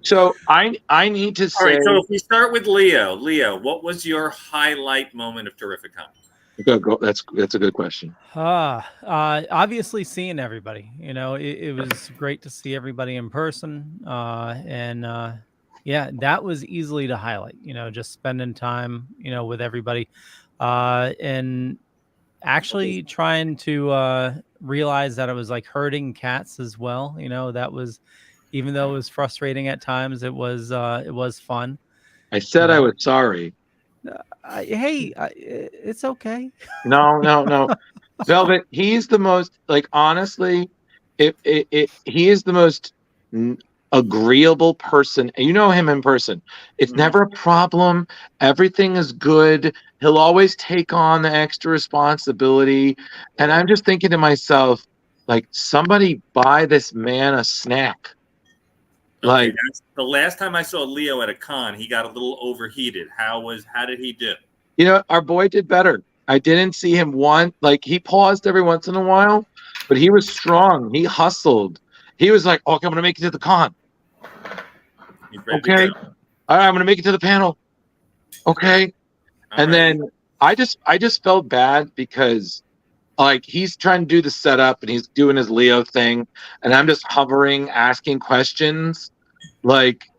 So I need to say. All right, so if we start with Leo. Leo, what was your highlight moment of Terrificon? Go. That's a good question. Obviously seeing everybody. It was great to see everybody in person. Yeah, that was easily to highlight. Just spending time, with everybody, and actually trying to realize that I was like herding cats as well. That was, even though it was frustrating at times, it was fun. I said I was sorry. It's okay. No. Velvet, he's the most, like, honestly, he is the most agreeable person. You know him in person. It's never a problem. Everything is good. He'll always take on the extra responsibility. And I'm just thinking to myself, like, somebody buy this man a snack. Like, the last time I saw Leo at a con, he got a little overheated. How did he do? Our boy did better. I didn't see him he paused every once in a while, but he was strong. He hustled. He was like, "Okay, I'm going to make it to the con." Okay. All right, I'm going to make it to the panel. Okay. And then I just felt bad because like he's trying to do the setup and he's doing his Leo thing and I'm just hovering, asking questions. Like,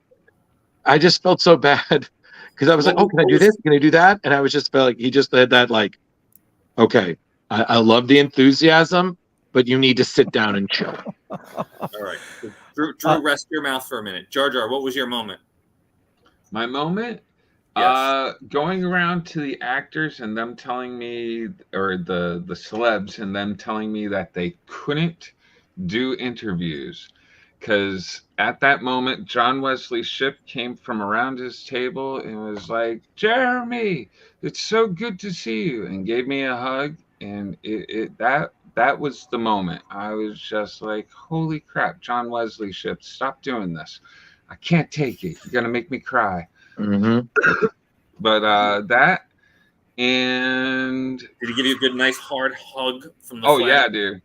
I just felt so bad because I was like, "Oh, can I do this? Can I do that?" And I was just felt like he just had that like, "Okay, I love the enthusiasm, but you need to sit down and chill." All right, Drew, rest your mouth for a minute. Jar Jar, what was your moment? My moment? Yes. Going around to the actors and them telling me, or the celebs and them telling me that they couldn't do interviews. Because at that moment, John Wesley Shipp came from around his table and was like, "Jeremy, it's so good to see you," and gave me a hug. And that was the moment. I was just like, "Holy crap, John Wesley Shipp, stop doing this. I can't take it. You're going to make me cry." Mm-hmm. But that, and... Did he give you a good, nice, hard hug from the flag? Yeah, dude.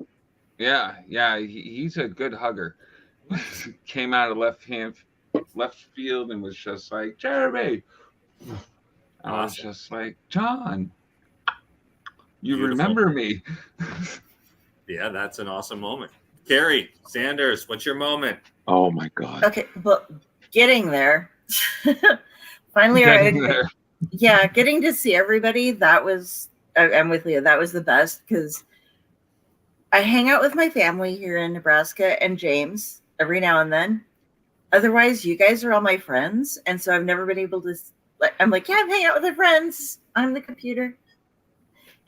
Yeah. He's a good hugger. Came out of left field and was just like, "Jeremy." I was just like, "John." You Beautiful. remember me. Yeah, that's an awesome moment. Kari, Sanders, what's your moment? Oh my God. Okay, but getting there. Finally, Getting there. Yeah, getting to see everybody, that was, I'm with Leah, that was the best because I hang out with my family here in Nebraska and James every now and then. Otherwise, you guys are all my friends. And so I've never been able to, I'm like, yeah, I'm hanging out with my friends on the computer.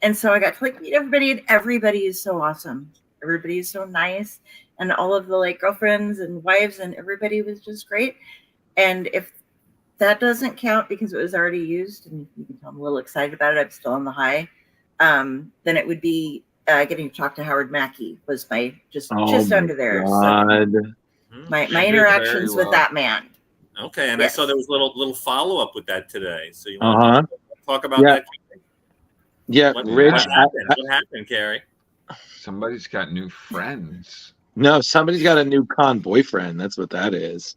And so I got to meet everybody, and everybody is so awesome. Everybody is so nice. And all of the girlfriends and wives and everybody was just great. And if that doesn't count because it was already used, and you can tell I'm a little excited about it, I'm still on the high, then it would be getting to talk to Howard Mackey was my just under there. God. So my interactions with that man. Okay, and Yes. I saw there was a little follow up with that today. So you want to talk about that? Yeah, Rich. What happened, Kari? Somebody's got new friends. No, somebody's got a new con boyfriend. That's what that is.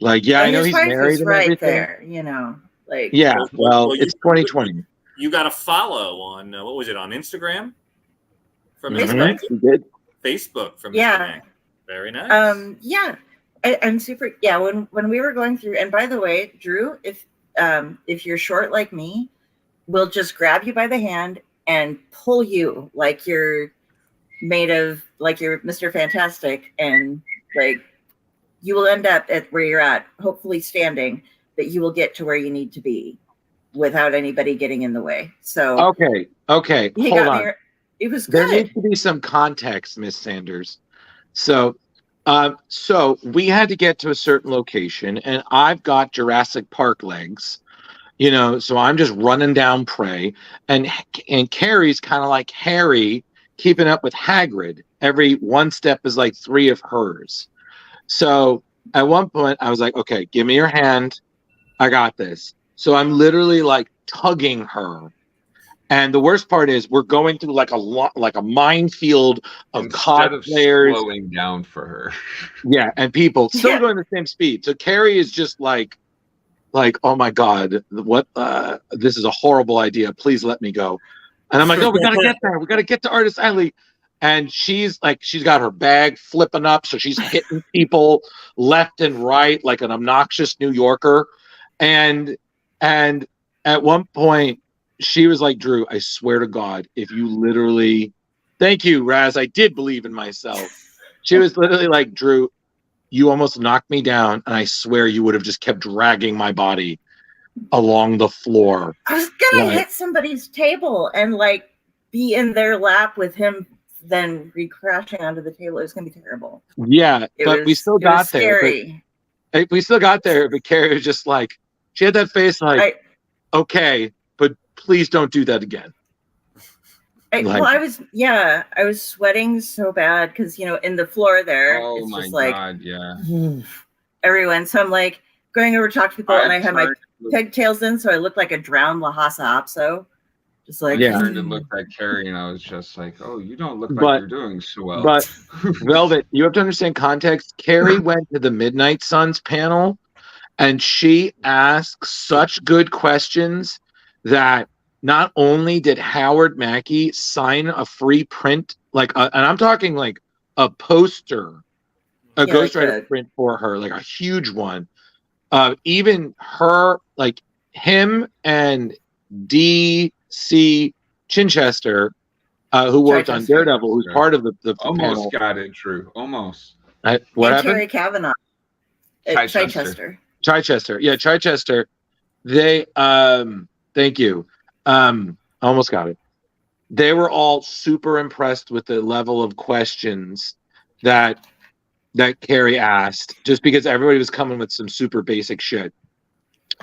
I know he's married and everything. There, Yeah, well, it's 2020. You got a follow on what was it on Instagram? From Facebook. You did? Facebook from Yeah. Very nice. Yeah, I'm super. Yeah, when we were going through, and by the way, Drew, if you're short like me, we'll just grab you by the hand and pull you like you're made of, like you're Mr. Fantastic, and you will end up at where you're at, hopefully standing, but you will get to where you need to be without anybody getting in the way. So okay, he hold got on. me. It was There good. needs to be some context, Miss Sanders. So we had to get to a certain location, and I've got Jurassic Park legs, so I'm just running down prey, and Kari's kind of like Harry keeping up with Hagrid. Every one step is like 3 of hers. So at one point I was like, okay, give me your hand. I got this. So I'm literally tugging her. And the worst part is we're going through a minefield of Instead of cosplayers. slowing down for her. Yeah, and people still going the same speed. So Kari is just like, oh my God, what? This is a horrible idea. Please let me go. And I'm like, no, we got to get there. We got to get to Artist Alley. And she's got her bag flipping up. So she's hitting people left and right like an obnoxious New Yorker. And at one point, she was like, Drew, I swear to God, if you literally, thank you, Raz, I did believe in myself. She was literally like, Drew, you almost knocked me down, and I swear you would have just kept dragging my body along the floor. I was gonna hit somebody's table and be in their lap with him, then crashing onto the table. It was gonna be terrible. Yeah, but we still got there. Scary. We still got there, but Kari was just she had that face okay, but please don't do that again. I was sweating so bad because in the floor there, Oh it's my just God, yeah. everyone. So I'm going over to talk to people, and I had my pigtails in, so I looked like a drowned Lhasa Apso. Just I turned and looked at Kari, and I was just like, "Oh, you don't look like you're doing so well." But Velvet, you have to understand context. Kari went to the Midnight Suns panel, and she asked such good questions that not only did Howard Mackey sign a free print, and I'm talking a poster, a ghostwriter print for her, a huge one. Even her, him and D.C. Chinchester, who worked on Daredevil, who's part of the almost panel. Got it, Drew. Almost. What happened? Terry Kavanaugh. Chichester. Chichester. Yeah, Chichester. They, thank you. Almost got it. They were all super impressed with the level of questions that Kari asked, just because everybody was coming with some super basic shit.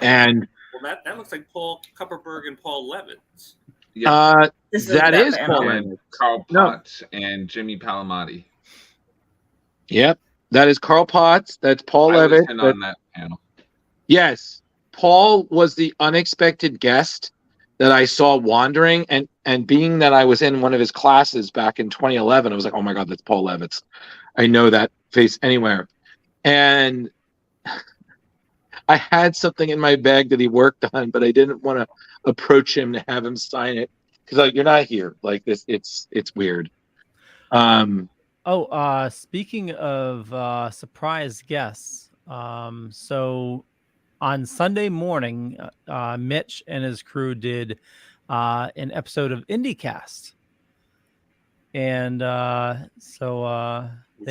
And that looks like Paul Kupperberg and Paul Levitz. Yeah. That is Paul Levitz. Carl Potts and Jimmy Palmiotti. Yep, that is Carl Potts. That's Paul Levitt. On that panel. Yes, Paul was the unexpected guest that I saw wandering, and being that I was in one of his classes back in 2011, I was like, oh my God, that's Paul Levitz. I know that face anywhere. And I had something in my bag that he worked on, but I didn't want to approach him to have him sign it. because like you're not here. Like this, it's weird. Speaking of surprise guests, so on Sunday morning, Mitch and his crew did an episode of IndieCast, and they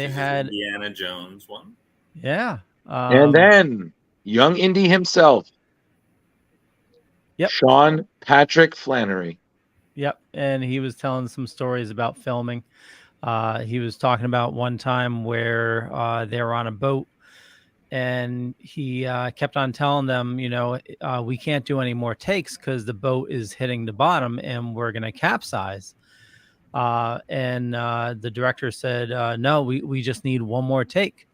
had Indiana Jones one. Yeah, and then young Indy himself. Yep. Sean Patrick Flannery. Yep, and he was telling some stories about filming. He was talking about one time where they were on a boat, and he kept on telling them, we can't do any more takes because the boat is hitting the bottom and we're going to capsize. And the director said, no, we just need one more take.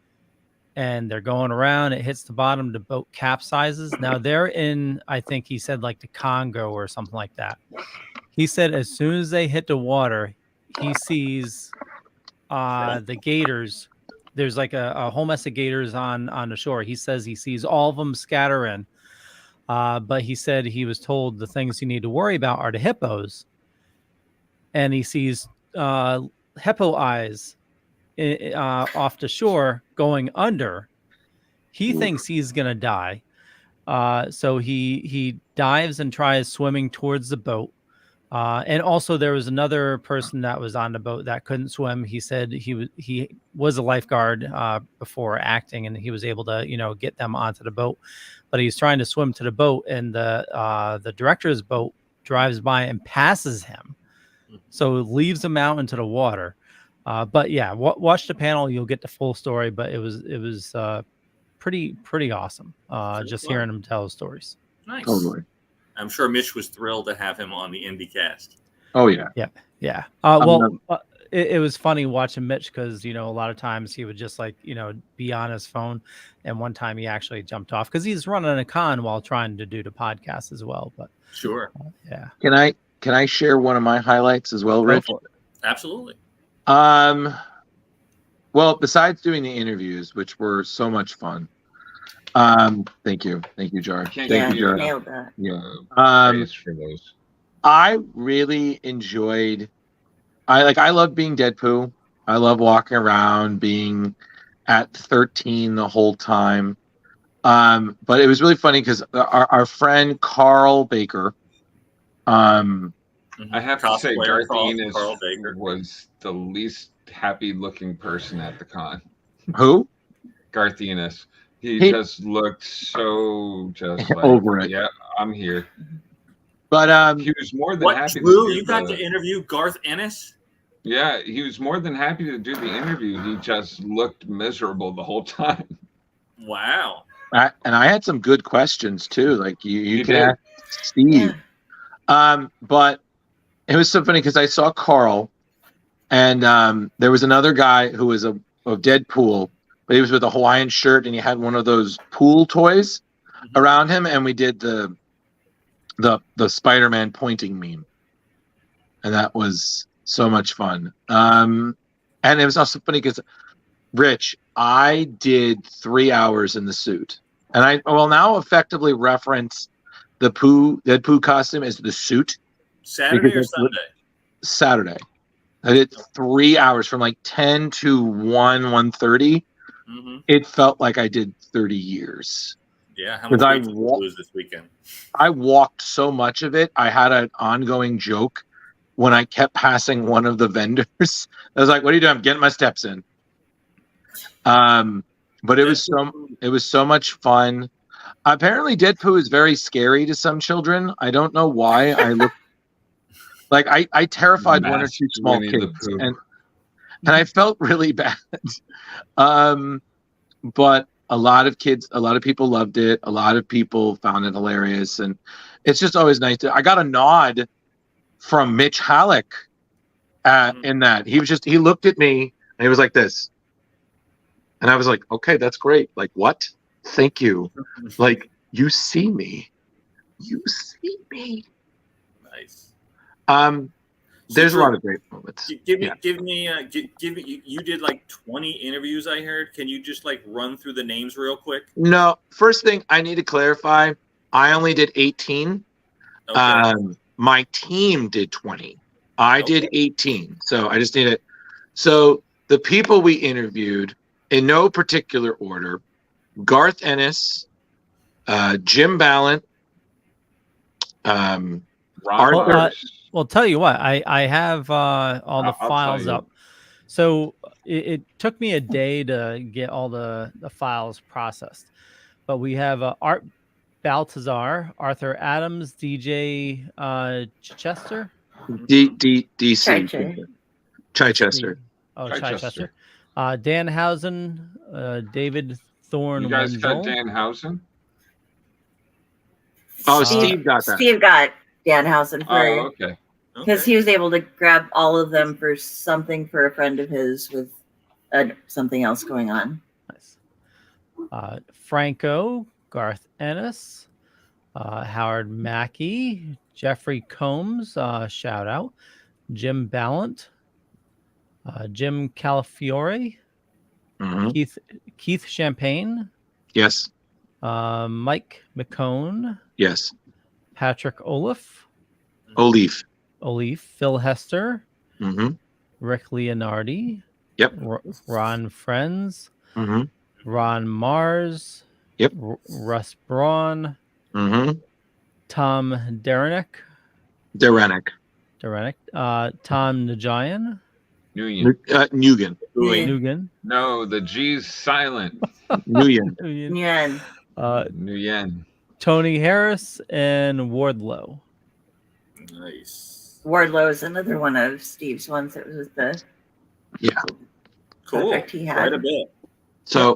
And they're going around, it hits the bottom, the boat capsizes. Now they're in, I think he said like the Congo or something like that. He said as soon as they hit the water, he sees the gators. There's like a whole mess of gators on the shore. He says he sees all of them scatter in. But he said he was told the things you need to worry about are the hippos. And he sees hippo eyes off the shore going under. He thinks he's gonna die, so he dives and tries swimming towards the boat. And also there was another person that was on the boat that couldn't swim. He said he was a lifeguard before acting, and he was able to get them onto the boat, but he's trying to swim to the boat, and the director's boat drives by and passes him, so it leaves him out into the water. But yeah, watch the panel, you'll get the full story. But it was pretty awesome. Just hearing him tell his stories. Nice. Totally. I'm sure Mitch was thrilled to have him on the IndieCast. Oh yeah. Yeah. It was funny watching Mitch because a lot of times he would just be on his phone, and one time he actually jumped off because he's running a con while trying to do the podcast as well. But sure. Yeah. Can I share one of my highlights as well, Rich? Absolutely. Well, besides doing the interviews, which were so much fun. Thank you, Jar. Thank you, Jar. Nailed that. Yeah. For those. I really enjoyed. I love being Deadpool. I love walking around, being at 13 the whole time. But it was really funny because our friend Carl Baker. I have to say, Garth Ennis was the least happy-looking person at the con. Who? Garth Ennis. He just looked so just like, over it. Yeah, I'm here. But he was more than what, happy. Drew, you got to interview Garth Ennis? Yeah, he was more than happy to do the interview. He just looked miserable the whole time. Wow. And I had some good questions too. Like you can ask Steve. But it was so funny because I saw Carl, and there was another guy who was of Deadpool, but he was with a Hawaiian shirt and he had one of those pool toys around him, and we did the Spider-Man pointing meme, and that was so much fun. And it was also funny because Rich, I did 3 hours in the suit, and I will now effectively reference the Deadpool costume as the suit. Saturday or Sunday? Saturday. I did 3 hours from like 10 to 1:30. Mm-hmm. It felt like I did 30 years. Yeah, how much weight did you lose this weekend? I walked so much of it. I had an ongoing joke when I kept passing one of the vendors. I was like, "What are you doing? I'm getting my steps in." But it was so much fun. Apparently, Deadpool is very scary to some children. I don't know why. I look like I terrified one or two small kids, and I felt really bad. But a lot of people loved it. A lot of people found it hilarious, and it's just always nice to. I got a nod from Mitch Halleck in that he looked at me and he was like this, and I was like, okay, that's great. Like, what? Thank you. Like, you see me. Nice. There's a lot of great moments. Give me. You did like 20 interviews, I heard. Can you just like run through the names real quick? No. First thing I need to clarify, I only did 18. Okay. my team did 20. I did 18. So I just need it. So the people we interviewed in no particular order: Garth Ennis, Jim Ballant, well, tell you what, I have all the files up. So it took me a day to get all the files processed. But we have Art Baltazar, Arthur Adams, DJ Chichester. DC. Chichester. Oh, Chichester. Danhausen, David Thorne. You guys got Danhausen? Oh, Steve got that. Steve got Danhausen for. Oh, okay. Because he was able to grab all of them for something for a friend of his with something else going on. Nice. Franco, Garth Ennis, Howard Mackey, Jeffrey Combs, shout out, Jim Ballant, Jim Calafiore, Keith Champagne. Yes. Mike McCone. Yes. Patrick Olive, Phil Hester, Rick Leonardi. Yep. Ron Friends. Mm-hmm. Ron Mars. Yep. Russ Braun. Mm-hmm. Tom Derenick. Tom Najayan. Nguyen. No, the G's silent. Nguyen. Nguyen. Tony Harris and Wardlow. Nice. Wardlow is another one of Steve's ones that was the cool. He had. Quite a bit. So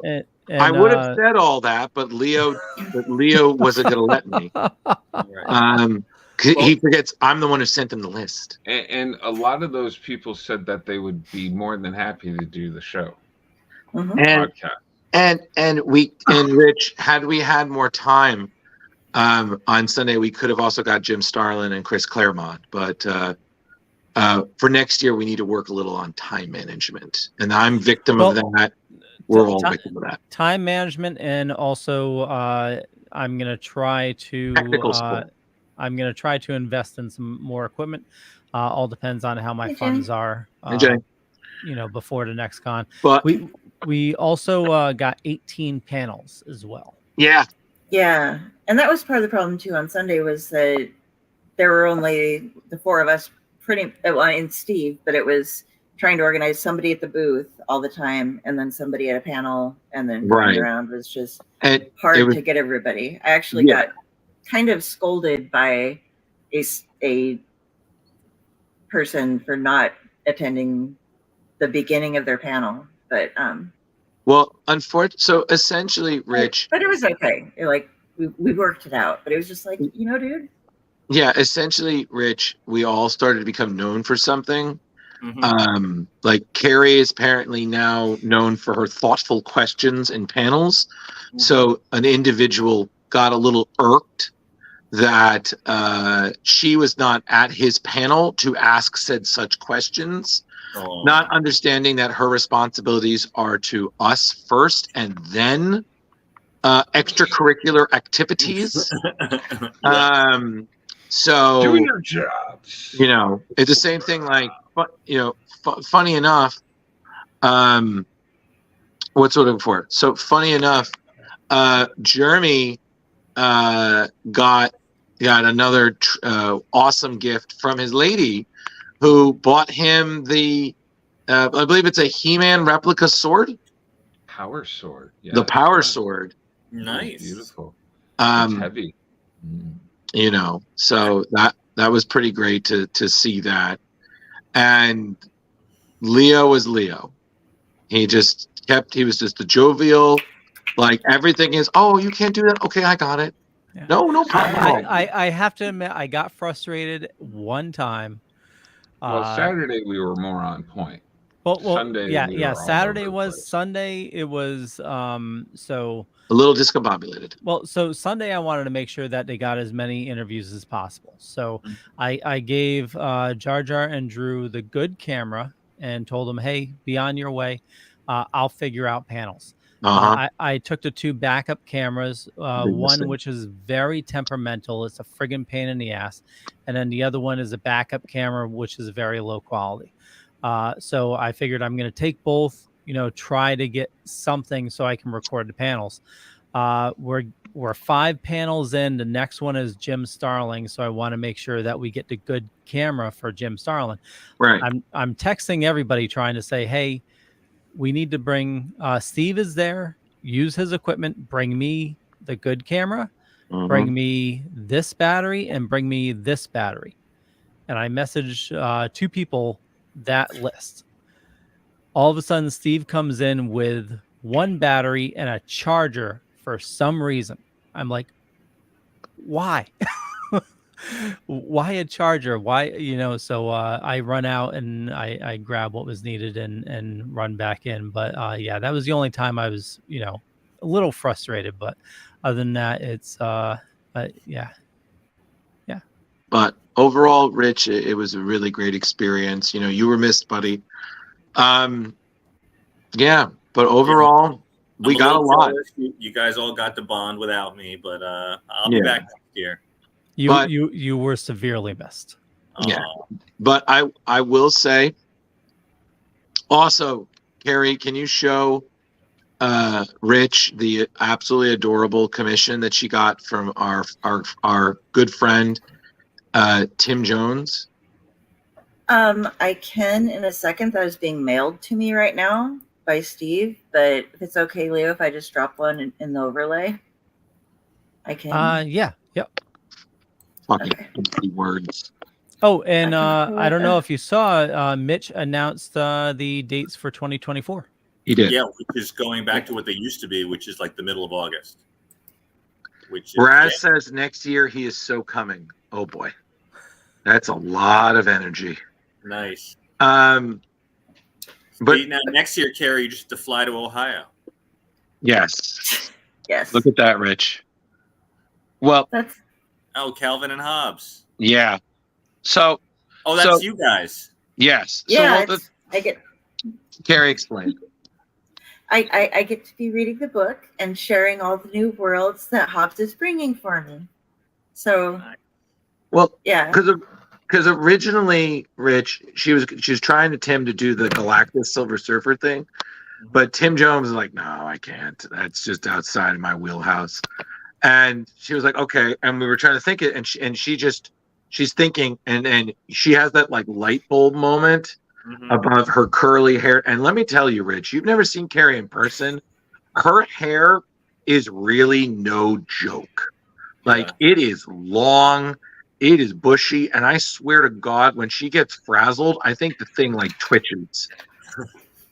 I would have said all that, but Leo wasn't going to let me. He forgets I'm the one who sent him the list. And a lot of those people said that they would be more than happy to do the show. And Rich, had we had more time on Sunday, we could have also got Jim Starlin and Chris Claremont. But for next year, we need to work a little on time management, and I'm victim of that. We're all victim of that. Time management, and also I'm going to try to invest in some more equipment. All depends on how my funds are. Before the next con. But we also got 18 panels as well. Yeah, and that was part of the problem too. On Sunday was that there were only the four of us, and Steve, but it was trying to organize somebody at the booth all the time, and then somebody at a panel, and then going around was just hard to get everybody. I actually got kind of scolded by a person for not attending the beginning of their panel, but so essentially, Rich, but it was okay. We worked it out, but it was just like, dude. Yeah, essentially, Rich, we all started to become known for something. Like Kari is apparently now known for her thoughtful questions in panels. So an individual got a little irked that she was not at his panel to ask said such questions, not understanding that her responsibilities are to us first and then extracurricular activities. So doing your jobs, it's the same thing. Like, funny enough, what's looking for? So funny enough, Jeremy got another awesome gift from his lady, who bought him the I believe it's a He-Man replica sword. Power sword. Yeah, the power sword. Nice. Beautiful. It's heavy. So that was pretty great to see that. And Leo was Leo. He was just a jovial, like everything is, oh, you can't do that. Okay, I got it. Yeah. No problem. I have to admit, I got frustrated one time. Well, Saturday we were more on point. Well, Sunday, Saturday was. Sunday it was. So a little discombobulated. Well, so Sunday I wanted to make sure that they got as many interviews as possible. So I gave Jar Jar and Drew the good camera and told them, hey, be on your way. I'll figure out panels. I took the 2 backup cameras, one which is very temperamental. It's a friggin' pain in the ass. And then the other one is a backup camera, which is very low quality. So I figured I'm going to take both, try to get something so I can record the panels. We're 5 panels in. The next one is Jim Starling. So I want to make sure that we get the good camera for Jim Starling. Right. I'm texting everybody trying to say, hey, we need to bring Steve is there, use his equipment, bring me the good camera, bring me this battery, and bring me this battery. And I messaged 2 people that list. All of a sudden, Steve comes in with 1 battery and a charger for some reason. I'm like, why? Why a charger? Why, so I run out and I grab what was needed and run back in. But yeah, that was the only time I was, a little frustrated. But other than that, it's yeah. But overall, Rich, it was a really great experience. You were missed, buddy. Yeah, but overall, we got a lot. You guys all got to bond without me, but I'll be back next year. You were severely missed. Yeah, but I will say also, Kari, can you show Rich the absolutely adorable commission that she got from our good friend Tim Jones? I can in a second. That is being mailed to me right now by Steve, but if it's okay, Leo, if I just drop one in the overlay, I can. Yeah. Yep. Fucking words. Oh, and I don't know if you saw, Mitch announced the dates for 2024. He did. Yeah, which is going back to what they used to be, which is like the middle of August. Raz says next year he is so coming. Oh boy, that's a lot of energy. Nice. But now next year, Kari, you just have to fly to Ohio. Yes. Yes. Look at that, Rich. Well. Calvin and Hobbes. Yeah. So. Oh, that's you guys. Yes. Yeah. I get. Kari, explain. I get to be reading the book and sharing all the new worlds that Hobbes is bringing for me. So. Well. Yeah. Because originally, Rich, she was trying Tim to do the Galactus Silver Surfer thing, but Tim Jones was like, "No, I can't. That's just outside of my wheelhouse." And she was like, "Okay." And we were trying to think it, and she's thinking, and she has that like light bulb moment above her curly hair. And let me tell you, Rich, you've never seen Kari in person. Her hair is really no joke. Like it is long. It is bushy, and I swear to God, when she gets frazzled, I think the thing like twitches,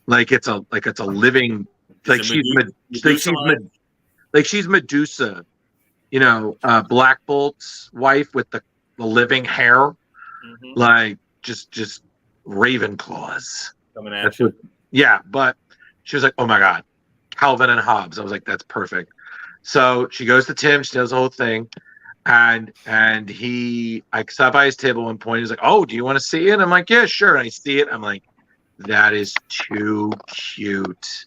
like it's a living, like she's Medusa, Black Bolt's wife with the living hair, like just Raven claws coming at you. Yeah, but she was like, "Oh my God, Calvin and Hobbes." I was like, "That's perfect." So she goes to Tim, she does the whole thing. And I sat by his table at one point. He's like, "Oh, do you want to see it?" I'm like, "Yeah, sure." And I see it. I'm like, "That is too cute."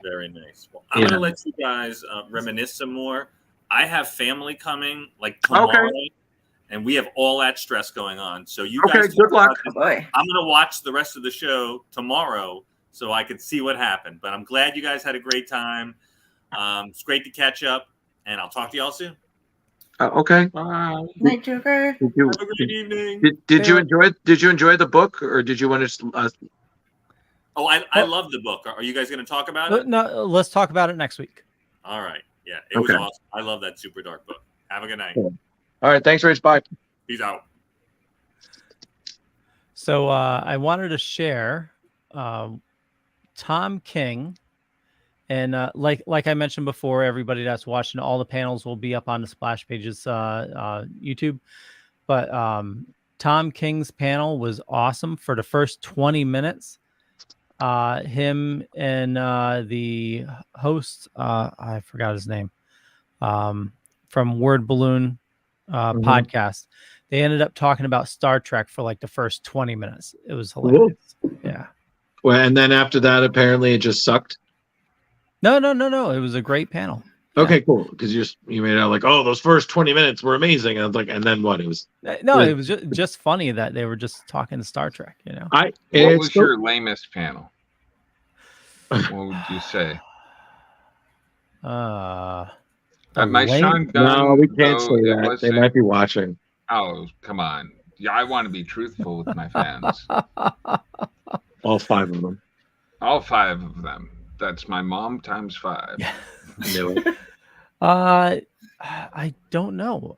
Very nice. Well, I'm gonna let you guys reminisce some more. I have family coming like tomorrow, and we have all that stress going on. So you guys, good luck. Oh boy. I'm gonna watch the rest of the show tomorrow so I can see what happened. But I'm glad you guys had a great time. It's great to catch up, and I'll talk to y'all soon. Okay. Bye. Night, Joker. Have a great evening. Did you enjoy the book, or did you want to? Oh, I love the book. Are you guys going to talk about it? No, let's talk about it next week. All right. Yeah, it was awesome. I love that super dark book. Have a good night. All right. Thanks, Rich. Bye. Peace out. So I wanted to share Tom King. And like I mentioned before, everybody that's watching, all the panels will be up on the Splash Pages YouTube. But Tom King's panel was awesome for the first 20 minutes. Him and the host, I forgot his name, from Word Balloon podcast. They ended up talking about Star Trek for like the first 20 minutes. It was hilarious. Yeah. Well, and then after that, apparently it just sucked. No. It was a great panel. Okay, cool. Because you made it out like, oh, those first 20 minutes were amazing. And I was like, and then what? It was it was just funny that they were just talking Star Trek. What was your lamest panel? What would you say? My Sean Gunn. No, we can't say that. They might be watching. Oh, come on. Yeah, I want to be truthful with my fans. All 5 of them. All 5 of them. That's my mom times 5. I don't know.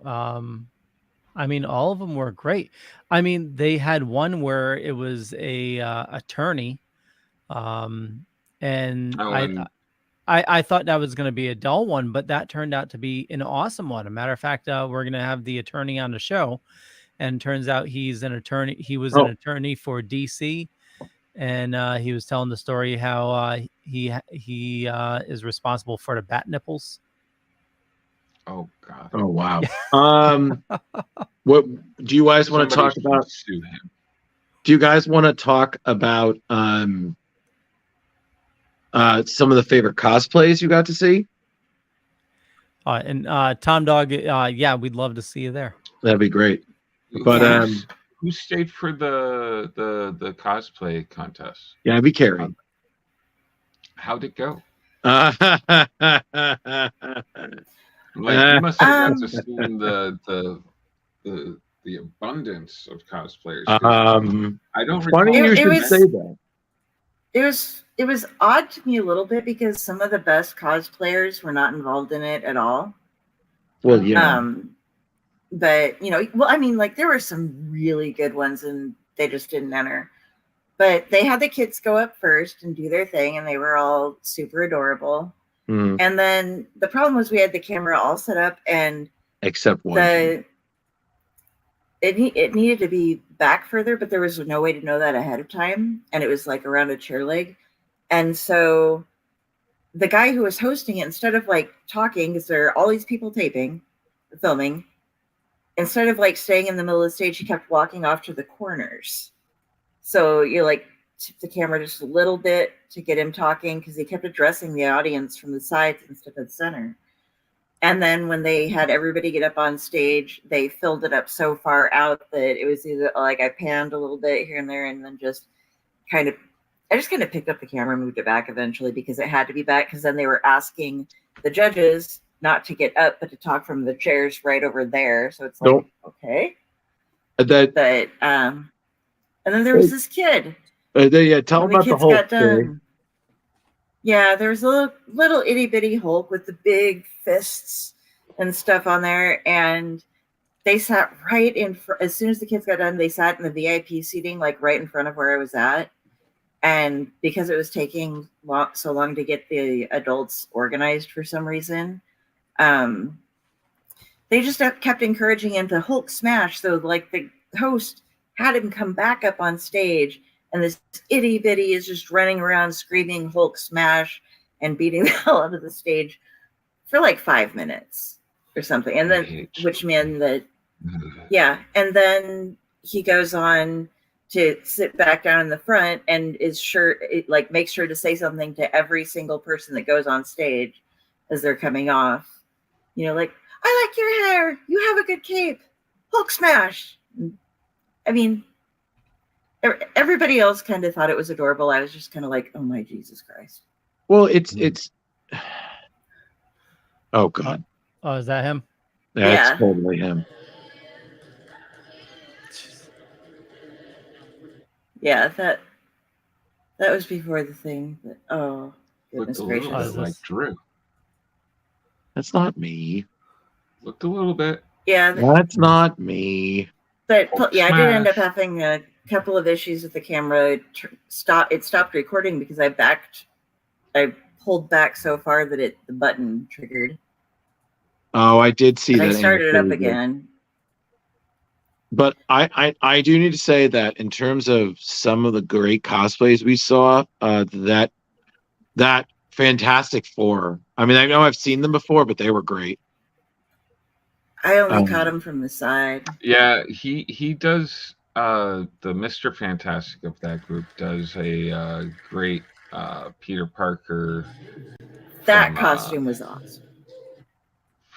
I mean, all of them were great. I mean, they had one where it was a attorney, and I thought that was going to be a dull one, but that turned out to be an awesome one. A matter of fact, we're going to have the attorney on the show, and turns out he's an attorney. He was an attorney for DC, and he was telling the story how he is responsible for the bat nipples. Oh God! Oh wow! What do you guys want to talk about? Do you guys want to talk about some of the favorite cosplays you got to see? And Tom Dog, yeah, we'd love to see you there. That'd be great. But who stayed for the cosplay contest? Yeah, it'd be Kari. How'd it go? Like you must have got to see the abundance of cosplayers. I don't recall. Funny you should say that. It was odd to me a little bit because some of the best cosplayers were not involved in it at all. Well, yeah. But I mean, like there were some really good ones, and they just didn't enter. But they had the kids go up first and do their thing, and they were all super adorable. Mm. And then the problem was we had the camera all set up, and except one, it needed to be back further, but there was no way to know that ahead of time, and it was like around a chair leg. And so the guy who was hosting it, instead of like talking, because there are all these people filming, instead of like staying in the middle of the stage, he kept walking off to the corners. So you like tip the camera just a little bit to get him talking, because he kept addressing the audience from the sides instead of the center. And then when they had everybody get up on stage, they filled it up so far out that it was either like I panned a little bit here and there, and then I just kind of picked up the camera and moved it back eventually, because it had to be back, because then they were asking the judges not to get up but to talk from the chairs right over there. So it's like, okay. And then there was this kid. Yeah, tell them about the Hulk thing. Yeah, there was a little itty bitty Hulk with the big fists and stuff on there, and they sat right in as soon as the kids got done, they sat in the VIP seating, like right in front of where I was at. And because it was taking so long to get the adults organized for some reason, they just kept encouraging him to Hulk smash. So like the host had him come back up on stage, and this itty bitty is just running around screaming Hulk smash and beating the hell out of the stage for like 5 minutes or something. And then, which meant that, yeah. And then he goes on to sit back down in the front and makes sure to say something to every single person that goes on stage as they're coming off. Like, I like your hair. You have a good cape. Hulk smash. I mean, everybody else kind of thought it was adorable. I was just kind of like, oh my Jesus Christ. Well, it's oh God. Oh, is that him? Yeah, it's totally him. Yeah, that was before the thing. But, oh, goodness gracious. Like Drew. That's not me. Looked a little bit. Yeah. That's not me. But yeah, I did end up having a couple of issues with the camera. It stopped recording because I pulled back so far that the button triggered. Oh, I did see that. I started it up again. But I do need to say that in terms of some of the great cosplays we saw, that Fantastic Four. I mean, I know I've seen them before, but they were great. I only caught him from the side. Yeah, he does. The Mr. Fantastic of that group does a great Peter Parker. That costume was awesome.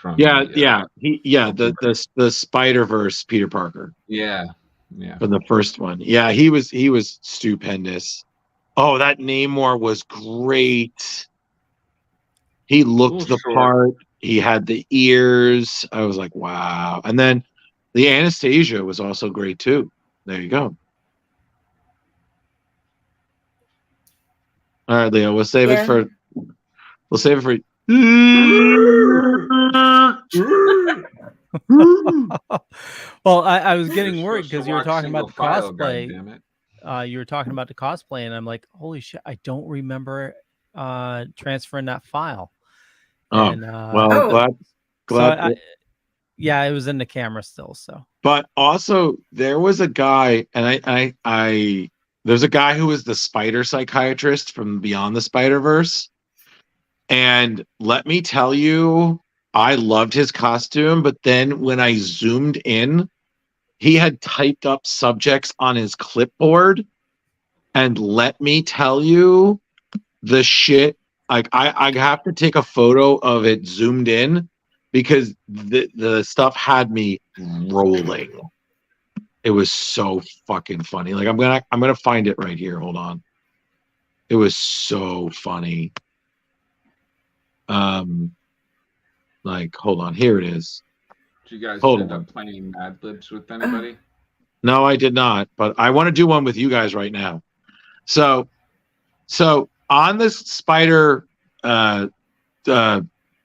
The Spider-Verse Peter Parker. Yeah. For the first one. Yeah, he was stupendous. Oh, that Namor was great. He looked the part. He had the ears. I was like, wow. And then the Anastasia was also great too. There you go. All right, Leo, we'll save it for Well, I was getting worried because you were talking about the file, cosplay. goddammit. You were talking about the cosplay, and I'm like, holy shit, I don't remember transferring that file. Oh, And, glad. So yeah, it was in the camera still. So, but also there was a guy, and there's a guy who was the spider psychiatrist from Beyond the Spider-Verse, and let me tell you, I loved his costume. But then when I zoomed in, he had typed up subjects on his clipboard, and let me tell you, the shit. Like I have to take a photo of it zoomed in because the stuff had me rolling. It was so fucking funny. Like I'm gonna find it right here. Hold on. It was so funny. Like hold on. Here it is. Did you guys Hold end on. up playing Mad Libs with anybody? No, I did not. But I want to do one with you guys right now. So on this spider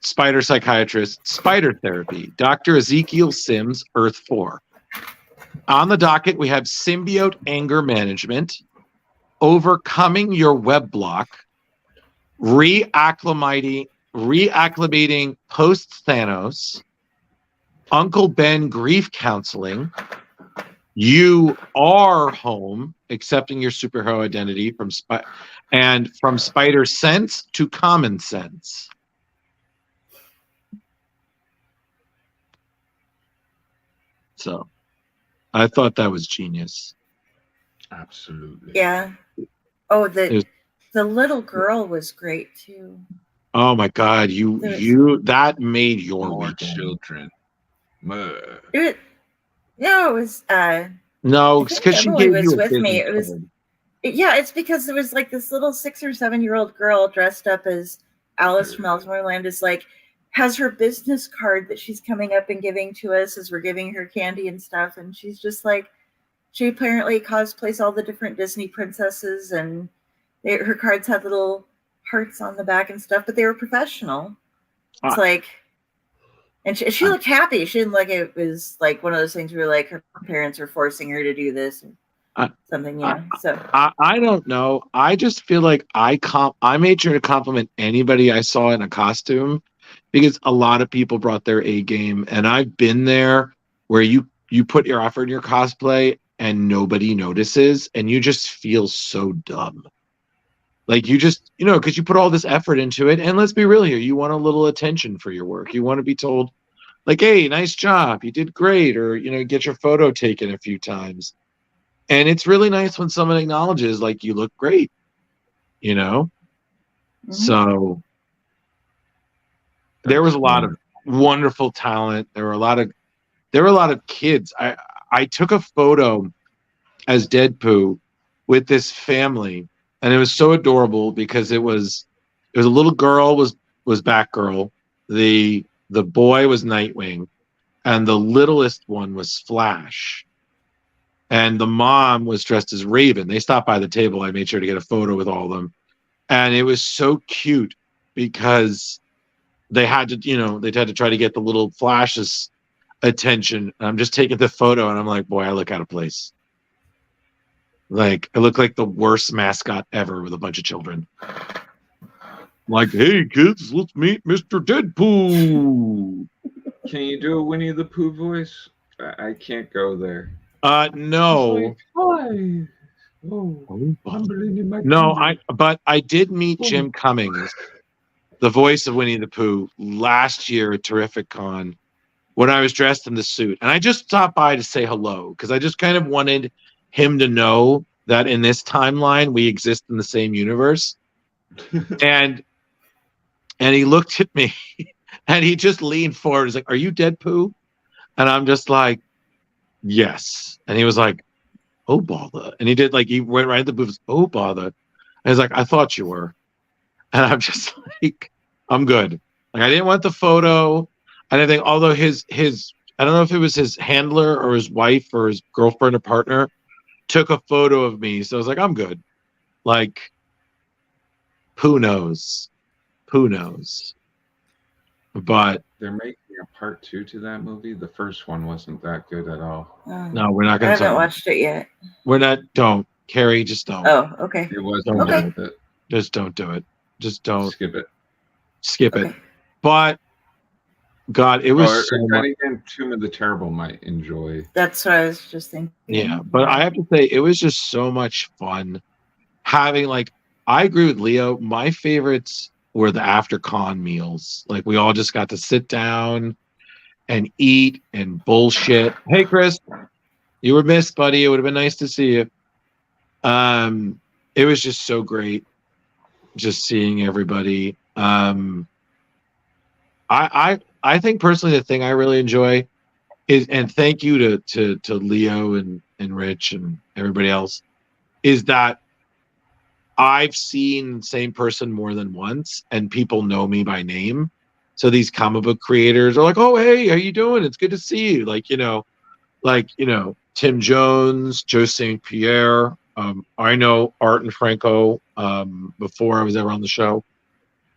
psychiatrist, Spider Therapy, Dr. Ezekiel Sims, Earth 4. On the docket, we have symbiote anger management, overcoming your web block, reacclimating post Thanos, Uncle Ben grief counseling, you are home, accepting your superhero identity from spider sense to common sense. So I thought that was genius. Absolutely. Yeah. Oh, the little girl was great too. Oh my God, that made your more weekend. Children. It was no, because she gave you a with me. business It was card. it's because there was like this little 6 or 7 year old girl dressed up as Alice from Alice in Wonderland has her business card that she's coming up and giving to us as we're giving her candy and stuff, and she's just like, she apparently cosplays all the different Disney princesses, and her cards had little hearts on the back and stuff, but they were professional. It's like, and she looked happy. She didn't like it was like one of those things where like her parents are forcing her to do this or something, So I don't know. I just feel like I made sure to compliment anybody I saw in a costume, because a lot of people brought their A game, and I've been there where you put your effort in your cosplay and nobody notices, and you just feel so dumb. Like you just, because you put all this effort into it, and let's be real here, you want a little attention for your work. You want to be told, like, hey, nice job, you did great, or get your photo taken a few times. And it's really nice when someone acknowledges, like, you look great, Mm-hmm. So there was a lot of wonderful talent. There were a lot of kids. I took a photo as Deadpoo with this family, and it was so adorable because it was a little girl was Batgirl, the boy was Nightwing, and the littlest one was Flash. And the mom was dressed as Raven. They stopped by the table. I made sure to get a photo with all of them. And it was so cute because they had to try to get the little Flash's attention. I'm just taking the photo and I'm like, boy, I look out of place. Like, I look like the worst mascot ever with a bunch of children. Like, hey kids, let's meet Mr. Deadpool. Can you do a Winnie the Pooh voice? I can't go there. No. Hi. Oh, bumbling in my but I did meet Jim Cummings, the voice of Winnie the Pooh, last year at Terrificon when I was dressed in the suit. And I just stopped by to say hello because I just kind of wanted him to know that in this timeline we exist in the same universe. And he looked at me and he just leaned forward. He's like, "Are you dead, Pooh?" And I'm just like, "Yes." And he was like, "Oh, bother." And he did like, he went right at the booth. "Oh, bother." And he's like, "I thought you were." And I'm just like, "I'm good." Like, I didn't want the photo. And I think, although his, I don't know if it was his handler or his wife or his girlfriend or partner took a photo of me. So I was like, I'm good. Like, who knows? Who knows? But they're making a part 2 to that movie. The first one wasn't that good at all. no, we're not I going to. haven't watched it yet. We're not. Don't, Kari. Just don't. Oh, okay. It wasn't Don't okay. worth it. Just don't do it. Just don't Skip it. skip Okay. it. But God, it was Or so if much. anything, Tomb of the Terrible might enjoy. That's what I was just thinking. Yeah, but I have to say, it was just so much fun having, like, I agree with Leo. My favorites were the after con meals. Like, we all just got to sit down and eat and bullshit. Hey, Chris, you were missed, buddy. It would have been nice to see you. It was just so great just seeing everybody. I think personally the thing I really enjoy is, and thank you to Leo and Rich and everybody else, is that I've seen the same person more than once and people know me by name. So these comic book creators are like, "Oh, hey, how you doing? It's good to see you." Like, Tim Jones, Joe St. Pierre. I know Art and Franco before I was ever on the show.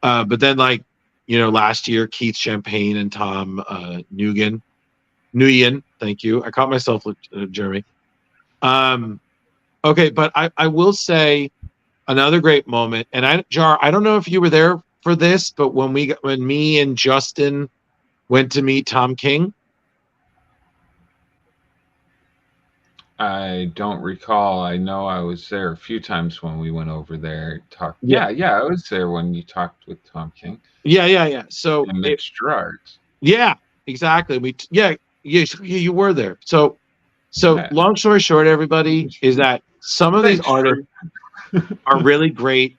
But then, like, last year, Keith Champagne and Tom Nguyen. Thank you. I caught myself with Jeremy. Okay, but I will say another great moment. And Jar, I don't know if you were there for this, but when me and Justin went to meet Tom King. I don't recall. I know I was there a few times when we went over there. Talked. Yeah. I was there when you talked with Tom King. Yeah. So and Mitch Gerard. Yeah, exactly. You were there. So Yeah. Long story short, everybody, is that some of these artists are really great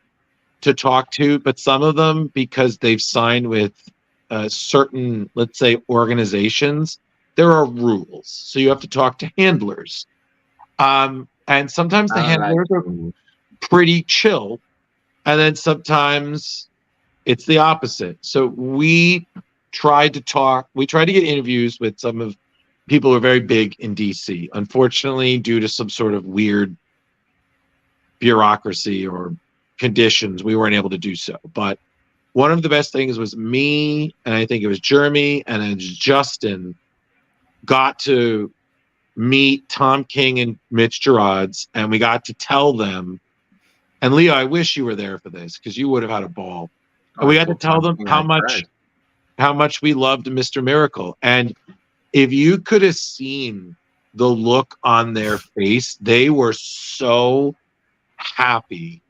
to talk to, but some of them, because they've signed with certain, let's say, organizations, there are rules. So you have to talk to handlers. And sometimes the handlers are pretty chill, and then sometimes it's the opposite. So we tried to get interviews with some of people who are very big in DC. Unfortunately, due to some sort of weird bureaucracy or conditions, we weren't able to do so. But one of the best things was me, and I think it was Jeremy, and then Justin got to meet Tom King and Mitch Gerards, and we got to tell them, and Leo, I wish you were there for this because you would have had a ball. And we had to tell them how much we loved Mr. Miracle. And if you could have seen the look on their face, they were so happy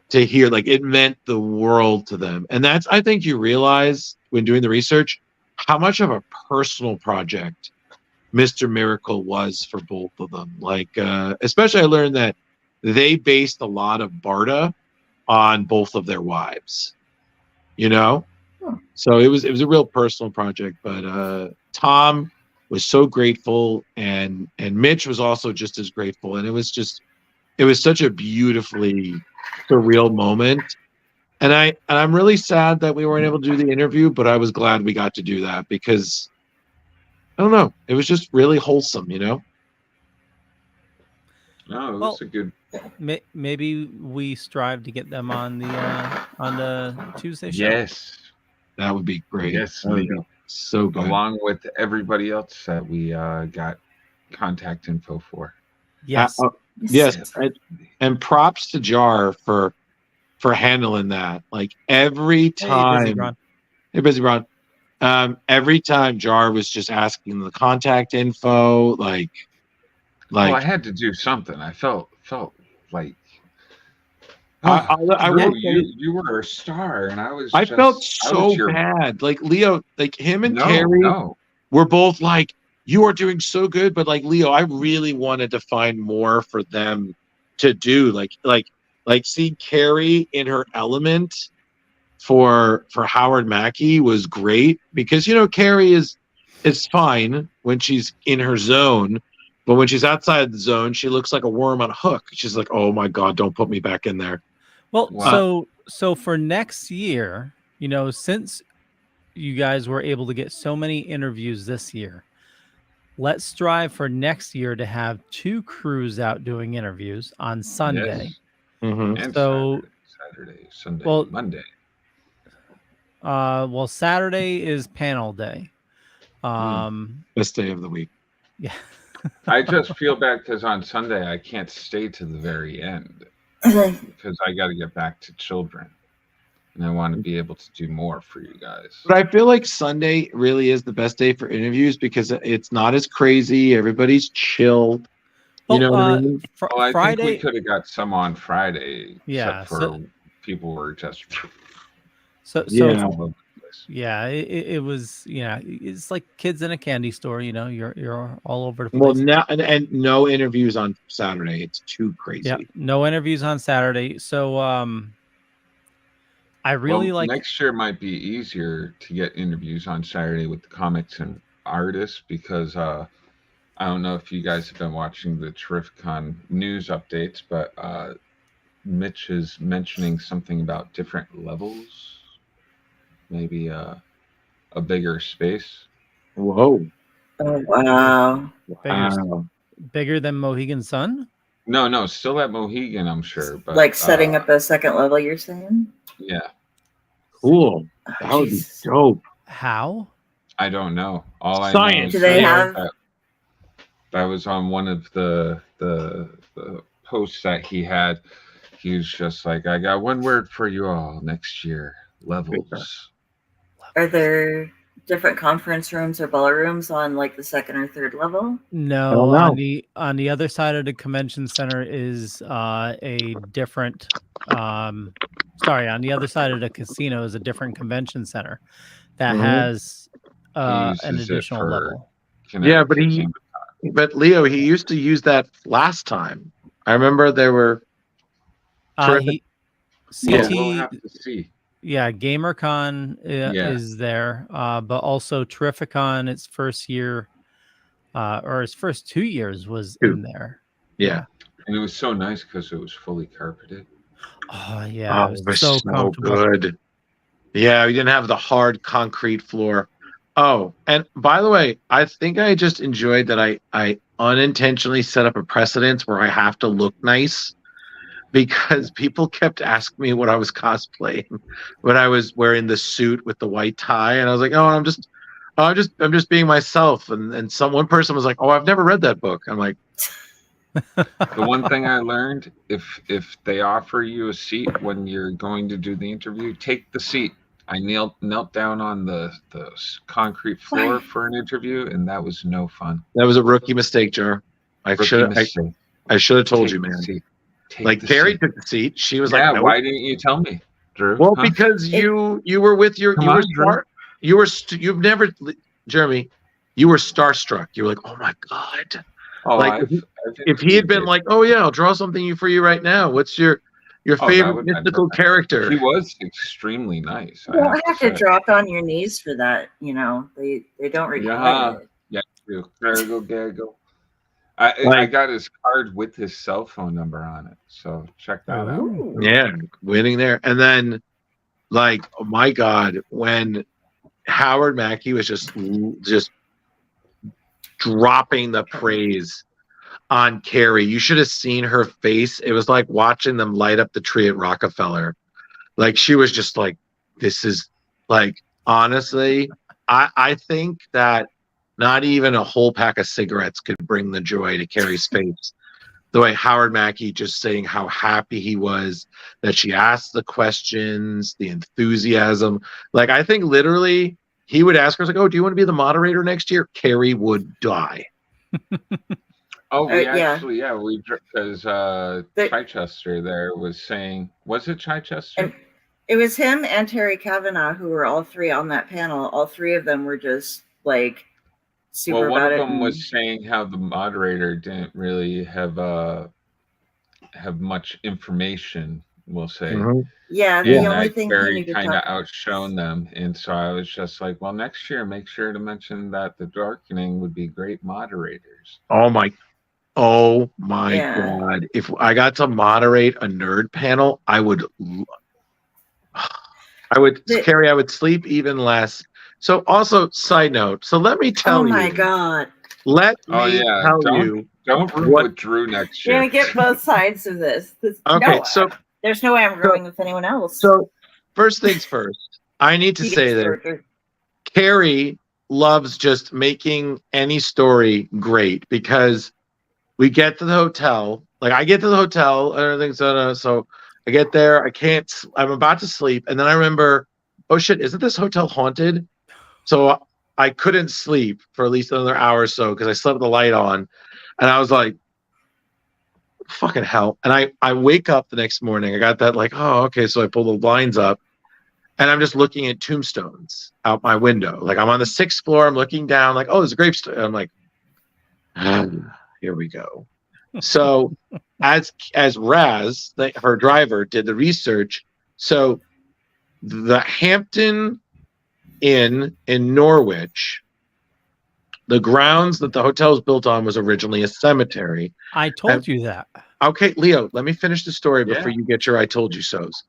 to hear, like, it meant the world to them. And that's, I think you realize when doing the research, how much of a personal project Mr. Miracle was for both of them. Like, especially I learned that they based a lot of Barda on both of their wives, So it was a real personal project, but Tom was so grateful, and Mitch was also just as grateful. And it was such a beautifully surreal moment. And I'm really sad that we weren't able to do the interview, but I was glad we got to do that because I don't know, it was just really wholesome, No, it was a good. Maybe we strive to get them on the Tuesday show. Yes, that would be great. Yes, that would be so good. Along with everybody else that we got contact info for. Yes, yes, and props to Jar for handling that. Like every time, hey, busy Ron. Every time Jar was just asking the contact info, like I had to do something. I felt like you were a star, and I felt so bad. Like Leo, like him and Kari were both like, "You are doing so good," but like Leo, I really wanted to find more for them to do. Like Like seeing Kari in her element for Howard Mackey was great because Kari is fine when she's in her zone, but when she's outside the zone, she looks like a worm on a hook. She's like, "Oh my god, don't put me back in there." Well, so for next year, since you guys were able to get so many interviews this year, let's strive for next year to have 2 crews out doing interviews on Sunday. Yes. And So Saturday, Sunday, well, Monday. Well, Saturday is panel day. Best day of the week. Yeah. I just feel bad because on Sunday I can't stay to the very end because I got to get back to children, and I want to be able to do more for you guys. But I feel like Sunday really is the best day for interviews because it's not as crazy. Everybody's chill. You know what I mean? I Friday, think we could have got some on Friday. Yeah, except for people were just. Yeah, it was. Yeah, it's like kids in a candy store. You're all over the place. Well, now and no interviews on Saturday. It's too crazy. Yeah, no interviews on Saturday. So I really like next year might be easier to get interviews on Saturday with the comics and artists because I don't know if you guys have been watching the Terrificon news updates, but Mitch is mentioning something about different levels. Maybe a bigger space. Whoa! Oh wow! Bigger than Mohegan Sun? No, still at Mohegan, I'm sure. But like setting up a second level, you're saying? Yeah. Cool. That would be dope. How? I don't know. All I Science. know Do they have? That was on one of the posts that he had. He was just like, "I got one word for you all next year: levels." Are there different conference rooms or ballrooms on like the second or third level? No, on the other side of the convention center is a different. Sorry, on the other side of the casino is a different convention center that has an additional level. Yeah, but Leo, he used to use that last time. I remember there were. CT. We'll have to see. Yeah, GamerCon is there, but also Terrificon, its first year, or its first 2 years was in there. Yeah. And it was so nice because it was fully carpeted. Oh, yeah. It was so so good. Yeah, we didn't have the hard concrete floor. Oh, and by the way, I think I just enjoyed that I unintentionally set up a precedence where I have to look nice. Because people kept asking me what I was cosplaying when I was wearing the suit with the white tie, and I was like, "Oh, I'm just being myself." And one person was like, "Oh, I've never read that book." I'm like, the one thing I learned: if they offer you a seat when you're going to do the interview, take the seat. I knelt down on the concrete floor for an interview, and that was no fun. That was a rookie mistake, Jar. I should have told you, man. Like Kari took the seat. She was like, "No." Why didn't you tell me, Drew? Well, because you were with your you've never, Jeremy, you were starstruck. You were like, "Oh my god!" Like if he had been like, "Oh yeah, I'll draw something for you right now. What's your favorite mystical character?" He was extremely nice. You don't have to drop on your knees for that. They don't require it. Yeah, Gargle. I got his card with his cell phone number on it, so check that out. Yeah, winning there, and then, like, oh my god, when Howard Mackey was just dropping the praise on Kari, you should have seen her face. It was like watching them light up the tree at Rockefeller. Like she was just like, "This is like honestly." I think that. Not even a whole pack of cigarettes could bring the joy to Kari's face. The way Howard Mackey just saying how happy he was that she asked the questions, the enthusiasm. Like, I think literally he would ask her, like, "Oh, do you want to be the moderator next year?" Kari would die. Because Chichester there was saying, was it Chichester? It was him and Terry Kavanagh who were all three on that panel. All three of them were just like, super one about of it them was saying how the moderator didn't really have have much information, we'll say. Mm-hmm. Yeah, Yeah. the only thing he Kari needed to kind of talk outshone them, and so I was just like, well, next year make sure to mention that the Darkening would be great moderators. Oh my Yeah. God! If I got to moderate a nerd panel, I would. Kari, I would sleep even less. So, also, side note. So, let me tell Oh you. my God. Let me tell you. Don't room with Drew next You're year. gonna get both sides of this. Okay, No, so there's no way I'm rooming with anyone else. So, first things first. I need to You say get that tortured. Kari loves just making any story great because we get to the hotel. Like I get to the hotel and everything's so I get there. I'm about to sleep, and then I remember, oh shit, isn't this hotel haunted? So I couldn't sleep for at least another hour or so because I slept with the light on, and I was like, fucking hell. And I wake up the next morning. I got that like, oh, okay. So I pull the blinds up and I'm just looking at tombstones out my window. Like I'm on the 6th floor. I'm looking down like, oh, there's a gravestone. I'm like, here we go. So as Raz, her driver, did the research. So the Hampton Inn in Norwich, the grounds that the hotel was built on was originally a cemetery. I told you that. Okay, Leo, let me finish the story before you get your I told you so's.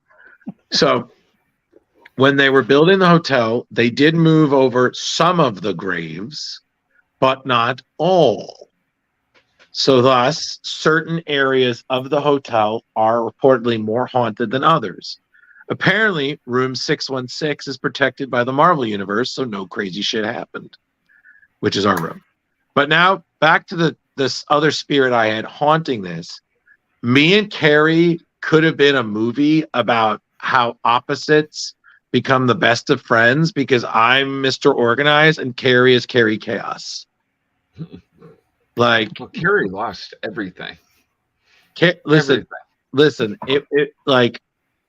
So when they were building the hotel, they did move over some of the graves, but not all. So thus, certain areas of the hotel are reportedly more haunted than others. Apparently, room 616 is protected by the Marvel Universe, so no crazy shit happened, which is our room. But now, back to this other spirit I had haunting this. Me and Kari could have been a movie about how opposites become the best of friends because I'm Mr. Organized and Kari is Kari Chaos. Like, well, Kari lost everything. Listen, it like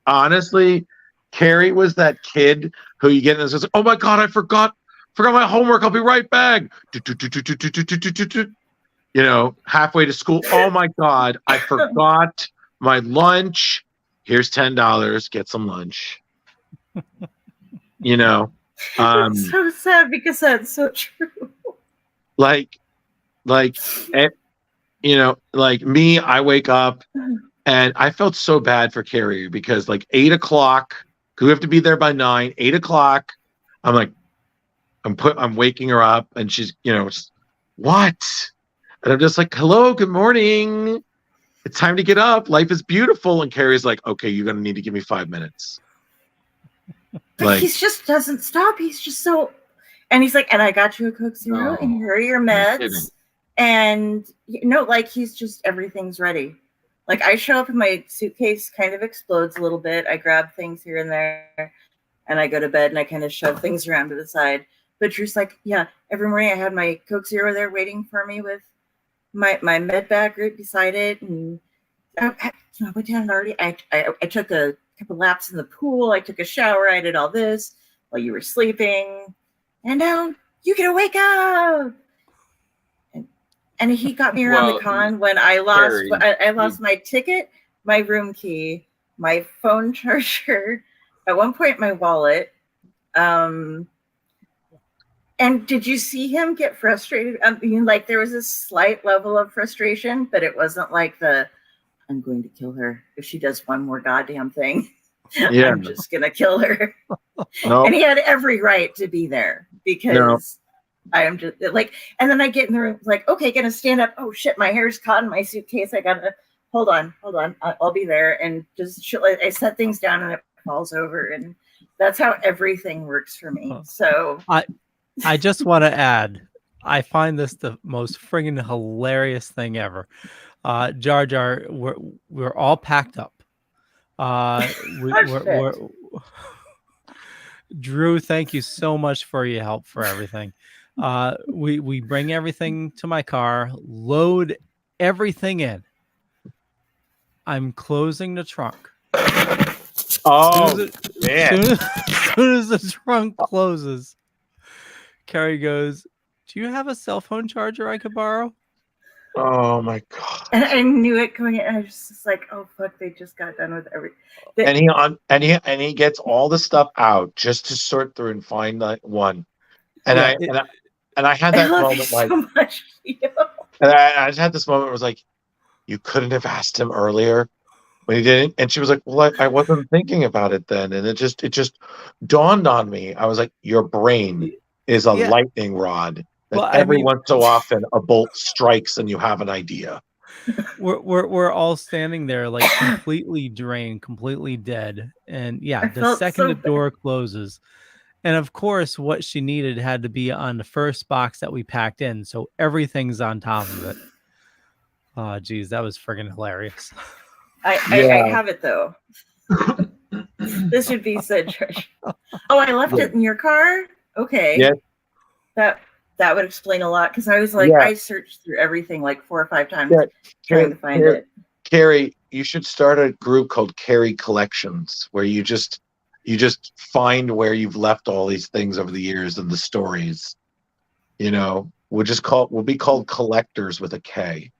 honestly, Kari was that kid who you get in this. Oh my god, I forgot my homework. I'll be right back. You know, halfway to school. Oh my god, I forgot my lunch. Here's $10. Get some lunch. You know, It's so sad because that's so true. Like, you know, like me, I wake up and I felt so bad for Kari because like 8 o'clock, because we have to be there by 9, 8 o'clock. I'm like, I'm waking her up and she's, you know, what? And I'm just like, hello, good morning. It's time to get up. Life is beautiful. And Kari's like, okay, you're going to need to give me 5 minutes. But he just doesn't stop. He's just so, and he's like, and I got you a Coke Zero and here are your meds. And you know, like he's just, everything's ready. Like I show up and my suitcase kind of explodes a little bit. I grab things here and there and I go to bed and I kind of shove things around to the side. But Drew's like, yeah, every morning I had my Coke Zero there waiting for me with my med bag right beside it. And I went down and already, I took a couple laps in the pool. I took a shower. I did all this while you were sleeping. And now you get to wake up. And he got me around the con when I lost I lost my ticket, my room key, my phone charger, at one point my wallet. And did you see him get frustrated? I mean, like there was a slight level of frustration, but it wasn't like I'm going to kill her if she does one more goddamn thing. Yeah. I'm just gonna kill her. No. And he had every right to be there because I am just like, and then I get in the room, like, okay, gonna stand up. Oh shit, my hair's caught in my suitcase. I gotta hold on. I'll be there. And just I set things down and it falls over, and that's how everything works for me. So I just want to add, I find this the most friggin' hilarious thing ever. Jar Jar, we're all packed up. Drew, thank you so much for your help for everything. We bring everything to my car, load everything in. I'm closing the trunk. Oh, as soon as the trunk closes, Kari goes, "Do you have a cell phone charger I could borrow?" Oh my god! And I knew it going in. And I was just like, "Oh fuck!" They just got done with everything. And he gets all the stuff out just to sort through and find that one. And I had that moment like so much. And I just had this moment where it was like, you couldn't have asked him earlier when he didn't. And she was like, well, I wasn't thinking about it then. And it just dawned on me. I was like, your brain is a lightning rod that every once so often a bolt strikes and you have an idea. We're all standing there like completely drained, completely dead. And the second the door closes. And of course, what she needed had to be on the first box that we packed in. So everything's on top of it. Oh, geez, that was friggin' hilarious. I have it, though. This would be said treasure. Oh, I left it in your car? Okay. Yeah. That would explain a lot, because I was like, I searched through everything like 4 or 5 times trying to find it. Kari, you should start a group called Kari Collections, where you just find where you've left all these things over the years and the stories. We'll be called Collectors with a K.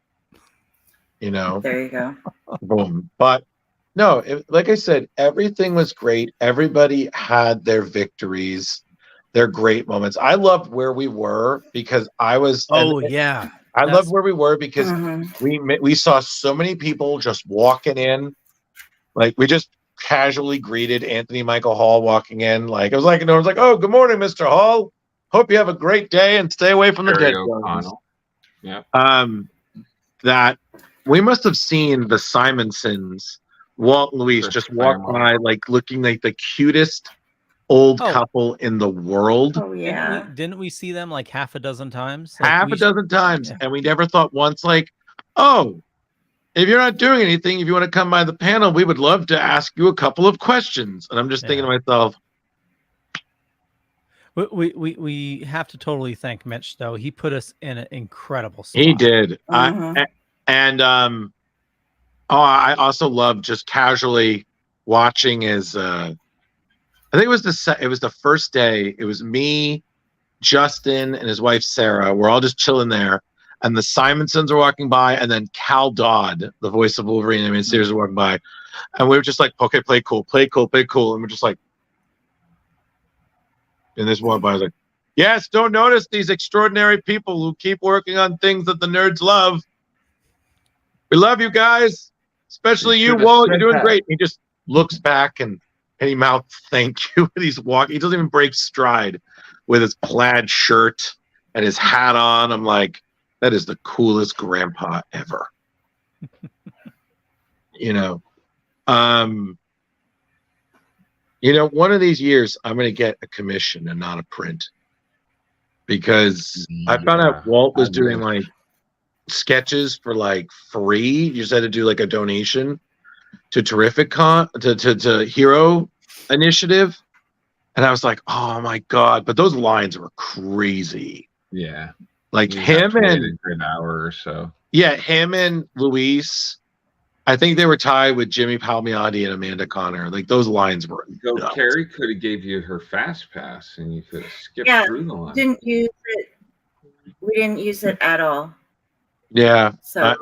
There you go. Boom. But no, like I said, everything was great. Everybody had their victories, their great moments. I loved where we were because I was. I loved where we were because we saw so many people just walking in. Like we just casually greeted Anthony Michael Hall walking in. Like it was like, oh, good morning, Mr. Hall. Hope you have a great day and stay away from the dead zones. Yeah. That we must have seen the Simonsons, Walt and Louise, just walk by, like looking like the cutest old couple in the world. Oh yeah. Didn't we see them like half a dozen times? Half a dozen times, and we never thought once, like, oh, if you're not doing anything, if you want to come by the panel, we would love to ask you a couple of questions. And I'm just thinking to myself, we have to totally thank Mitch, though. He put us in an incredible spot. He did. I also love just casually watching his. I think it was the first day. It was me, Justin, and his wife Sarah. We're all just chilling there, and the Simonsons are walking by, and then Cal Dodd, the voice of Wolverine, and Sears, are walking by, and we were just like, okay, play cool, and we're just like. And this one by was like, yes, don't notice these extraordinary people who keep working on things that the nerds love. We love you guys, especially you, Walt. You're doing great. He just looks back and he mouths thank you. And he's walking. He doesn't even break stride with his plaid shirt and his hat on. I'm like, that is the coolest grandpa ever. One of these years, I'm going to get a commission and not a print. Because I found out Walt was doing like sketches for like free. You just had to do like a donation to Terrificon, to Hero Initiative. And I was like, oh my God. But those lines were crazy. Yeah. Like him and an hour or so. Yeah, him and Luis. I think they were tied with Jimmy Palmiotti and Amanda Connor. Like those lines were. Kari could have gave you her fast pass, and you could have skipped through the line. Didn't use it. We didn't use it at all. Yeah. So.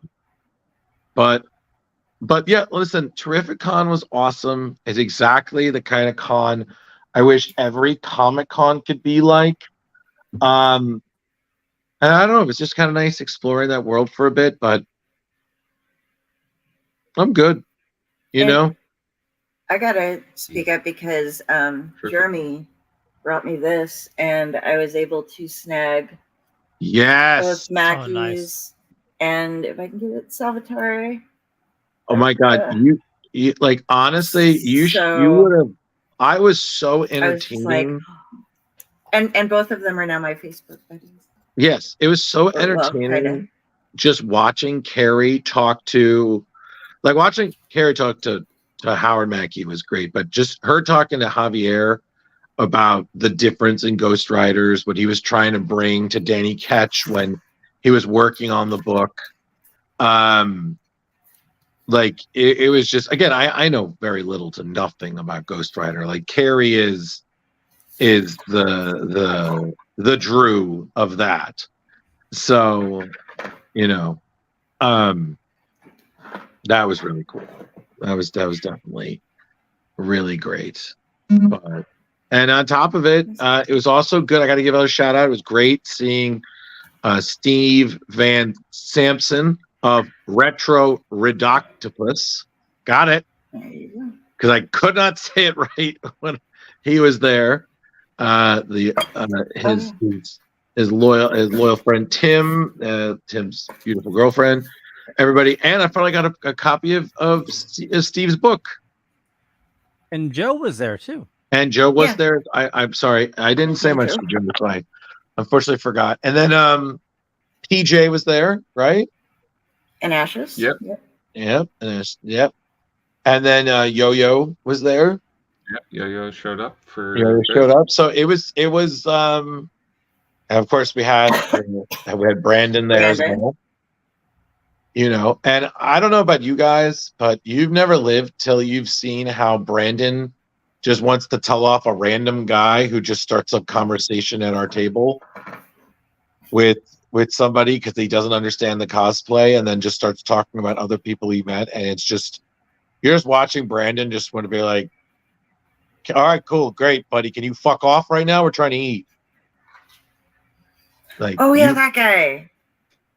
But yeah, listen, Terrificon was awesome. It's exactly the kind of con I wish every Comic Con could be like. And I don't know, it was just kind of nice exploring that world for a bit, but. I'm good. I gotta speak up because Jeremy brought me this, and I was able to snag both Mackey's and if I can give it Salvatore. Oh my God! You like honestly, you would have. I was so entertaining. And both of them are now my Facebook buddies. Yes, it was so entertaining. Just watching Kari talk to. Like watching Kari talk to Howard Mackey was great, but just her talking to Javier about the difference in Ghost Riders, what he was trying to bring to Danny Ketch when he was working on the book. Like it was just, again, I know very little to nothing about Ghost Rider. Like Kari is the Drew of that. So, That was really cool. That was definitely really great. But, and on top of it, it was also good. I got to give a shout out. It was great seeing Steve Van Sampson of Retro Redoctopus. Got it. Because I could not say it right when he was there. His loyal friend Tim, Tim's beautiful girlfriend, everybody, and I finally got a copy of Steve's book. And Joe was there too. And Joe was there. I'm sorry, I didn't say much to Joe, so I unfortunately forgot. And then PJ was there, right? And Ashes. Yep. Yep. Yep. And then Yo-Yo was there. Yep. Yo-Yo showed up for. Yo-Yo showed up. So it was. And of course we had Brandon there as well. You know, and I don't know about you guys, but you've never lived till you've seen how Brandon just wants to tell off a random guy who just starts a conversation at our table with somebody because he doesn't understand the cosplay, and then just starts talking about other people he met, and it's just you're just watching Brandon just want to be like, all right, cool, great, buddy, can you fuck off right now? We're trying to eat. Like, oh yeah, that guy.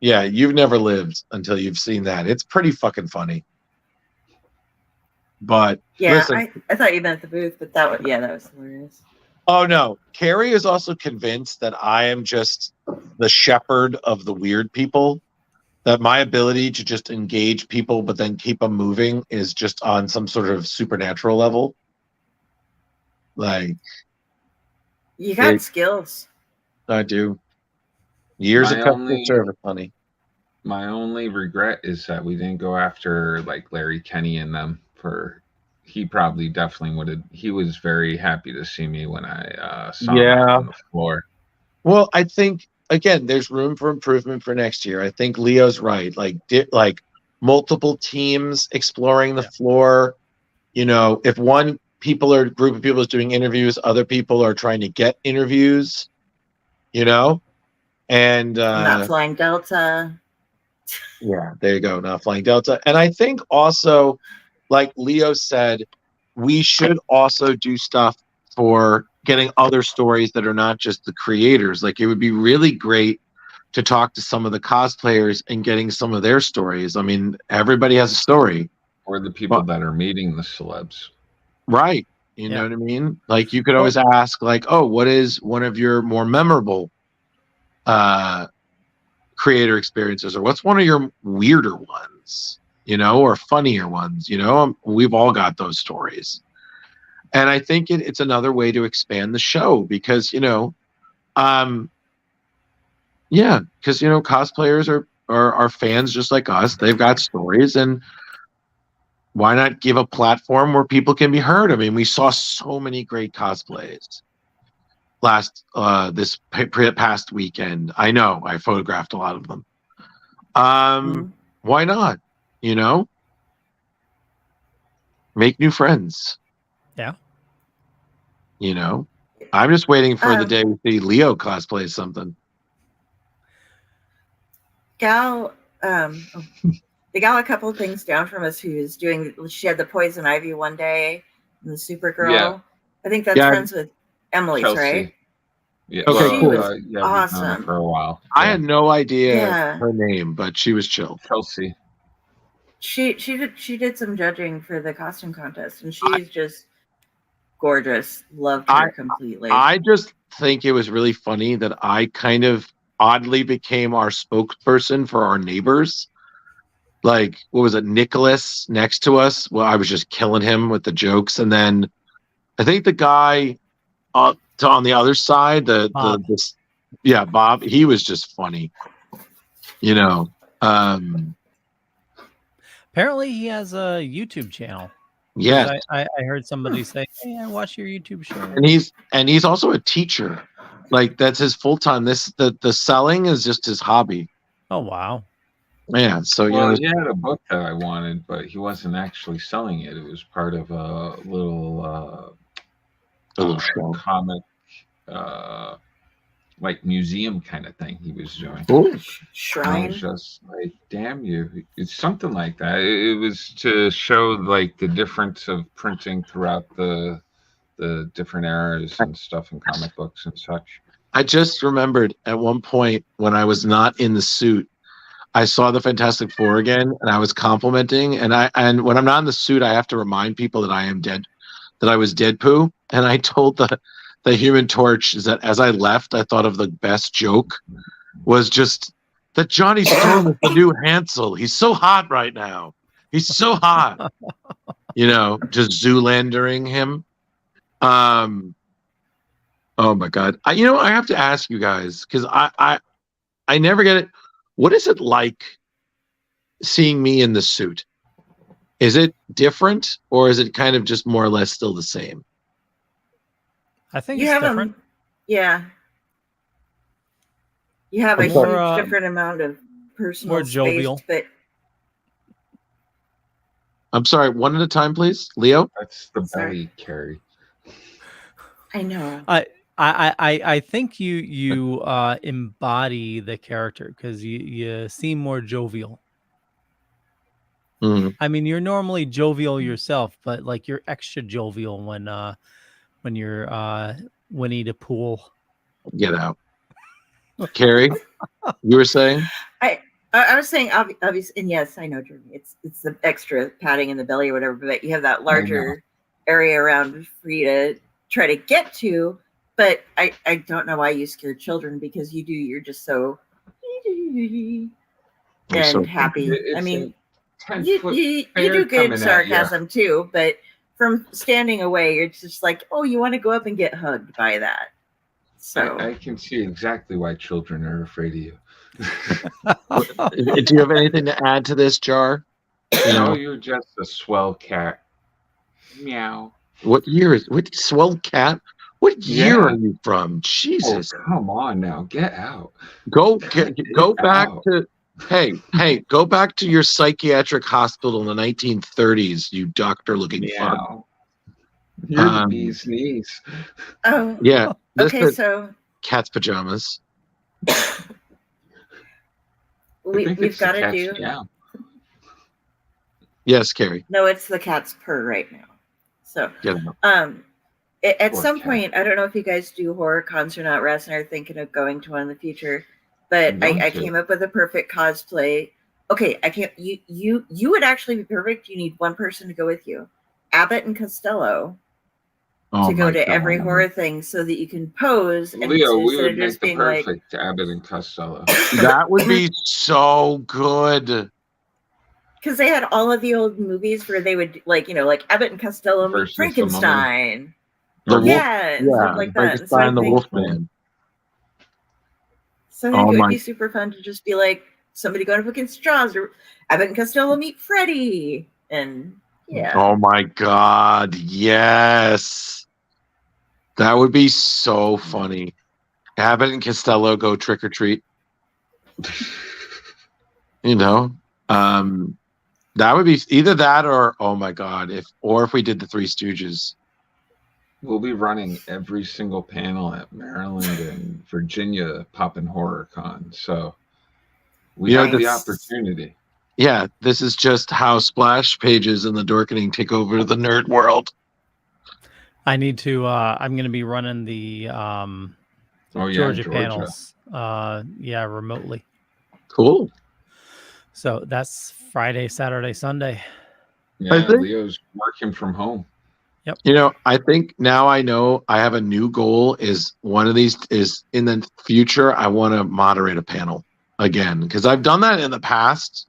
Yeah, you've never lived until you've seen that. It's pretty fucking funny. But yeah, listen, I thought you meant the booth, but that was hilarious. Oh no, Kari is also convinced that I am just the shepherd of the weird people. That my ability to just engage people but then keep them moving is just on some sort of supernatural level. Like, you got skills. I do. Years of customer service, honey. My only regret is that we didn't go after like Larry, Kenny, and them for. He probably definitely would have. He was very happy to see me when I saw him on the floor. Well, I think again, there's room for improvement for next year. I think Leo's right. Like multiple teams exploring the floor. You know, if one group of people is doing interviews, other people are trying to get interviews. You know, and not flying Delta. Yeah, there you go. Not flying Delta, and I think also, like Leo said, we should also do stuff for getting other stories that are not just the creators. Like it would be really great to talk to some of the cosplayers and getting some of their stories. I mean, everybody has a story. Or the people that are meeting the celebs. Right. You know what I mean? Like you could always ask like, oh, what is one of your more memorable creator experiences, or what's one of your weirder ones, you know, or funnier ones, you know? We've all got those stories. And I think it's another way to expand the show because, you know, because, you know, cosplayers are fans just like us. They've got stories, and why not give a platform where people can be heard? I mean, we saw so many great cosplays this past weekend. I know I photographed a lot of them. Why not? You know, make new friends. Yeah. You know, I'm just waiting for the day we see Leo cosplay something. Gal, they got a couple of things down from us. She had the poison ivy one day, and the Supergirl. Yeah. I think that's friends with Emily's, Chelsea. right? Yeah. Okay, she cool. was awesome For a while. I had no idea her name, but she was chill. Chelsea. She did some judging for the costume contest, and she's just gorgeous. Loved her completely. I just think it was really funny that I kind of oddly became our spokesperson for our neighbors. Like, what was it, Nicholas next to us? Well, I was just killing him with the jokes, and then I think the guy on the other side, Bob, he was just funny. You know. Apparently, he has a YouTube channel. Yes, I heard somebody say, "Hey, I watch your YouTube show." And he's also a teacher. Like that's his full time. The selling is just his hobby. Oh wow. Yeah. So he had a book that I wanted, but he wasn't actually selling it. It was part of a little show. comic like museum kind of thing he was doing. Ooh. Shrine. I was just like, damn you. It's something like that. It was to show like the difference of printing throughout the different eras and stuff in comic books and such. I just remembered at one point when I was not in the suit, I saw the Fantastic Four again, and I was complimenting. And when I'm not in the suit, I have to remind people that I am dead, that I was Deadpoo. And I told the Human Torch is that as I left, I thought of the best joke was just that Johnny Storm is the new Hansel. He's so hot right now. He's so hot. Just Zoolandering him. Oh my God. I have to ask you guys because I never get it. What is it like seeing me in the suit? Is it different or is it kind of just more or less still the same? I think it's different. Yeah. You have a huge different amount of personal more jovial. space, but I'm sorry, one at a time, please. Leo? That's the belly, Kari. I know. I think you embody the character because you seem more jovial. Mm-hmm. I mean, you're normally jovial yourself, but like you're extra jovial when you're Winnie the Pooh. Get out. Kari, you were saying? I was saying obviously, and yes, I know, Jordan. It's the extra padding in the belly or whatever, but you have that larger area around for you to try to get to. But I don't know why you scare children because you're just so and so happy. I mean, you do good sarcasm too, but from standing away, you're just like, oh, you want to go up and get hugged by that. So I can see exactly why children are afraid of you. Do you have anything to add to this, Jar? No, you're just a swell cat. Meow. What swell cat? What year are you from? Jesus. Oh, come on now. Get out. Go back to go back to your psychiatric hospital in the 1930s, you doctor-looking fuck. You're the bee's knees. Oh. Yeah. Okay, so cat's pajamas. We've got to do. Yeah. Yes, Kari. No, it's the cat's purr right now. So, at some point, I don't know if you guys do horror cons or not. Russ and I are thinking of going to one in the future, but I came up with a perfect cosplay. Okay, I can't. You would actually be perfect. You need one person to go with you, Abbott and Costello, to go to every horror thing, so that you can pose. And Leo, we would make the perfect Abbott and Costello. That would be so good. Because they had all of the old movies where they would like Abbott and Costello meet Frankenstein. Stuff like that. Frankenstein, the Wolfman. So I think it would be super fun to just be like somebody going up against Jaws or Abbott and Costello meet Freddy. And oh my God, yes. That would be so funny. Abbott and Costello go trick or treat. That would be either that or oh my God, if we did the Three Stooges. We'll be running every single panel at Maryland and Virginia Poppin' Horror Con. So we have the opportunity. Yeah, this is just how Splash Pages and the Dorkening take over the nerd world. I need to I'm gonna be running the Georgia panels. Remotely. Cool. So that's Friday, Saturday, Sunday. Yeah, Leo's working from home. Yep. I think now I know I have a new goal is one of these is in the future, I want to moderate a panel again because I've done that in the past,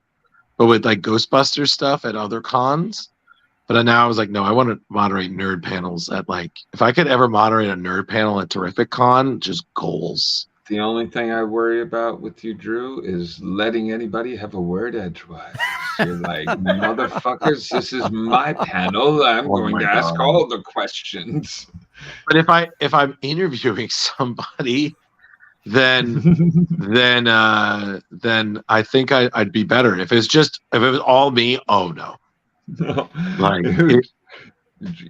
but with like Ghostbusters stuff at other cons. But now I was like, no, I want to moderate nerd panels at if I could ever moderate a nerd panel at Terrificon, just goals. The only thing I worry about with you, Drew, is letting anybody have a word edgewise. You're like, motherfuckers, this is my panel. I'm going to ask all the questions. But if I'm interviewing somebody, then I think I'd be better. If it was all me, oh no.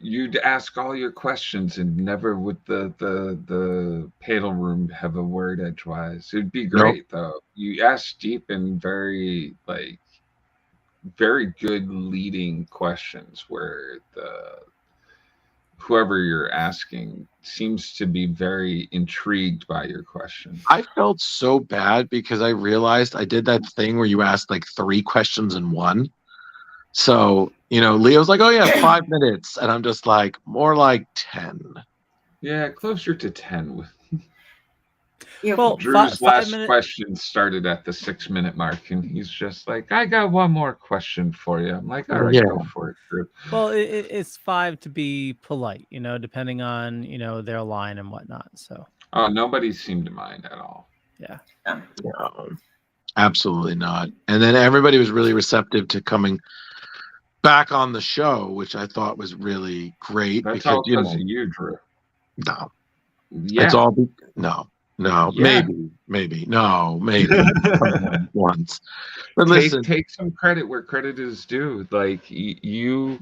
You'd ask all your questions and never would the panel room have a word edgewise. It'd be great though. You ask deep and very good leading questions where whoever you're asking seems to be very intrigued by your question. I felt so bad because I realized I did that thing where you asked like 3 questions in one. So, Leo's like, oh yeah, 5 minutes. And I'm just like, more like 10. Yeah, closer to 10. Well, Drew's five last minute... question started at the 6-minute mark, and he's just like, I got one more question for you. I'm like, all right, go for it, Drew. Well, it's 5 to be polite, depending on, their line and whatnot. So. Oh, nobody seemed to mind at all. Yeah. No, absolutely not. And then everybody was really receptive to coming back on the show, which I thought was really great. That's because, all because of you, Drew. No. Yeah. It's all no. Maybe. No, maybe. Once. But listen. Take some credit where credit is due. Like you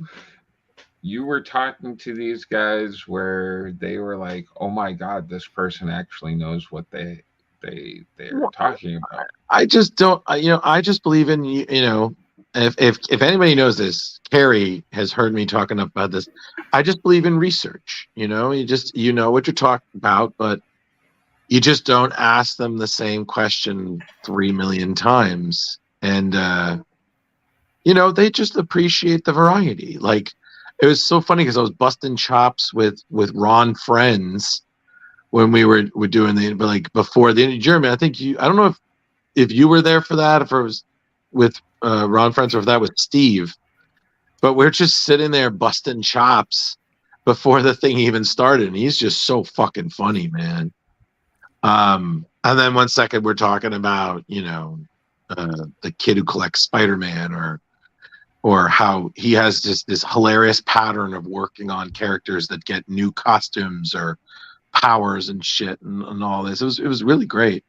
were talking to these guys where they were like, oh my God, this person actually knows what they're talking about. I just don't, I just believe in, if anybody knows this, Kari has heard me talking about this. I just believe in research. You know what you're talking about, but you just don't ask them the same question 3 million times. And, they just appreciate the variety. Like, it was so funny because I was busting chops with Ron Friends when we were doing before the end of Germany. I don't know if you were there for that, if it was with Ron Friends or if that was Steve, but we're just sitting there busting chops before the thing even started. And he's just so fucking funny, man. And then 1 second we're talking about, the kid who collects Spider-Man or how he has just this hilarious pattern of working on characters that get new costumes or powers and shit and all this. It was really great.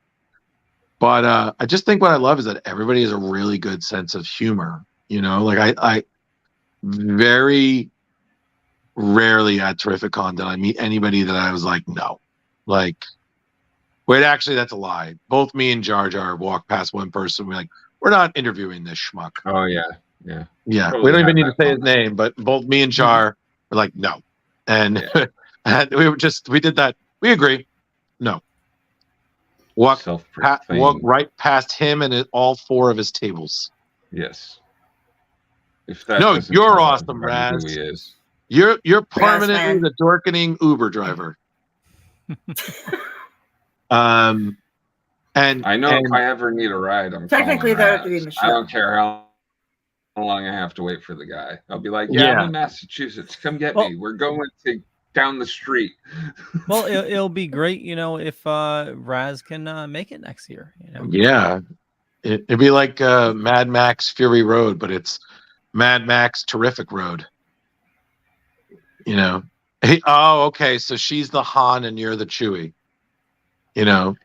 But I just think what I love is that everybody has a really good sense of humor. Like I very rarely at Terrificon did I meet anybody that I was like, no. Like, wait, actually, that's a lie. Both me and Jar Jar walked past one person. We're not interviewing this schmuck. Oh, yeah. Yeah. Totally we don't even need to say his name, but both me and Jar were like, no. And, and we did that. We agree. No. Walk right past him and all 4 of his tables. Yes. No, you're awesome, Raz. Who he is. You're permanently the dorkening Uber driver. And I know if I ever need a ride, I'm technically that would be Michelle. I don't care how long I have to wait for the guy. I'll be like, I'm in Massachusetts. Come get me. We're going down the street. Well, it'll be great, if Raz can make it next year. Yeah, it'd be like Mad Max Fury Road, but it's Mad Max Terrific Road. Okay, so she's the Han and you're the Chewie. Well,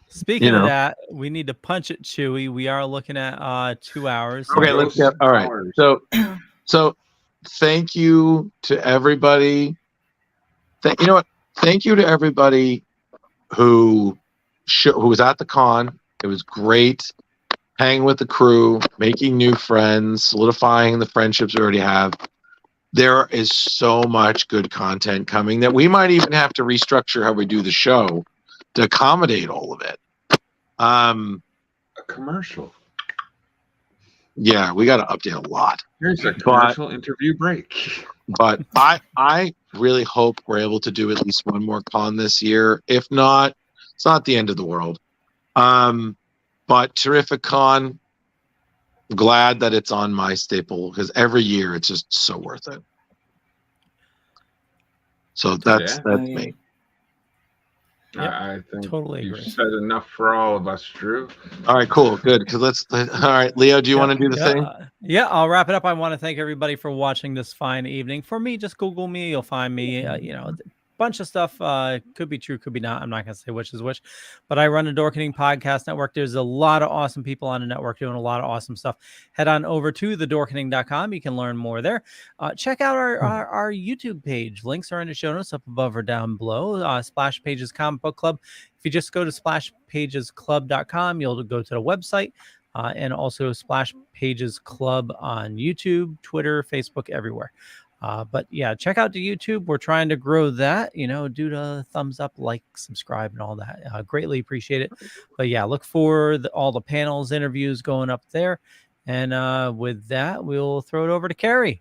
speaking of that, we need to punch it, Chewie. We are looking at 2 hours. Okay, let's get all right. So thank you to everybody. You know what? Thank you to everybody who was at the con. It was great hanging with the crew, making new friends, solidifying the friendships we already have. There is so much good content coming that we might even have to restructure how we do the show to accommodate all of it. A commercial. Yeah, we got to update a lot. Here's a commercial interview break. But I really hope we're able to do at least one more con this year. If not, it's not the end of the world. But Terrificon, glad that it's on my staple because every year it's just so worth it. So that's me. Yep, I think totally you've agree. said enough for all of us, Drew. All right, cool, good. Because all right, Leo, do you want to do the thing? Yeah, I'll wrap it up. I want to thank everybody for watching this fine evening. For me, just Google me. You'll find me. bunch of stuff. Could be true, could be not. I'm not going to say which is which, but I run a Dorkening podcast network. There's a lot of awesome people on the network doing a lot of awesome stuff. Head on over to thedorkening.com. You can learn more there. Check out our YouTube page. Links are in the show notes up above or down below. Splash Pages Comic Book Club. If you just go to splashpagesclub.com, you'll go to the website. And also Splash Pages Club on YouTube, Twitter, Facebook, everywhere. But yeah, check out the YouTube. We're trying to grow that, do the thumbs up, like, subscribe, and all that. Greatly appreciate it. But yeah, look for all the panels, interviews going up there. And with that, we'll throw it over to Kari.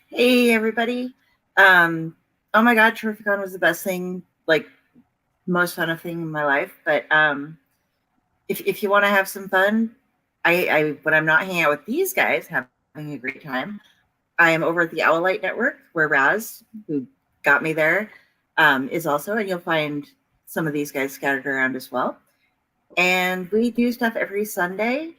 Hey, everybody. Oh my God, Terrificon was the best thing, like most fun thing in my life. But if you want to have some fun, when I'm not hanging out with these guys, having a great time, I am over at the Owlite Network, where Raz, who got me there, is also, and you'll find some of these guys scattered around as well. And we do stuff every Sunday,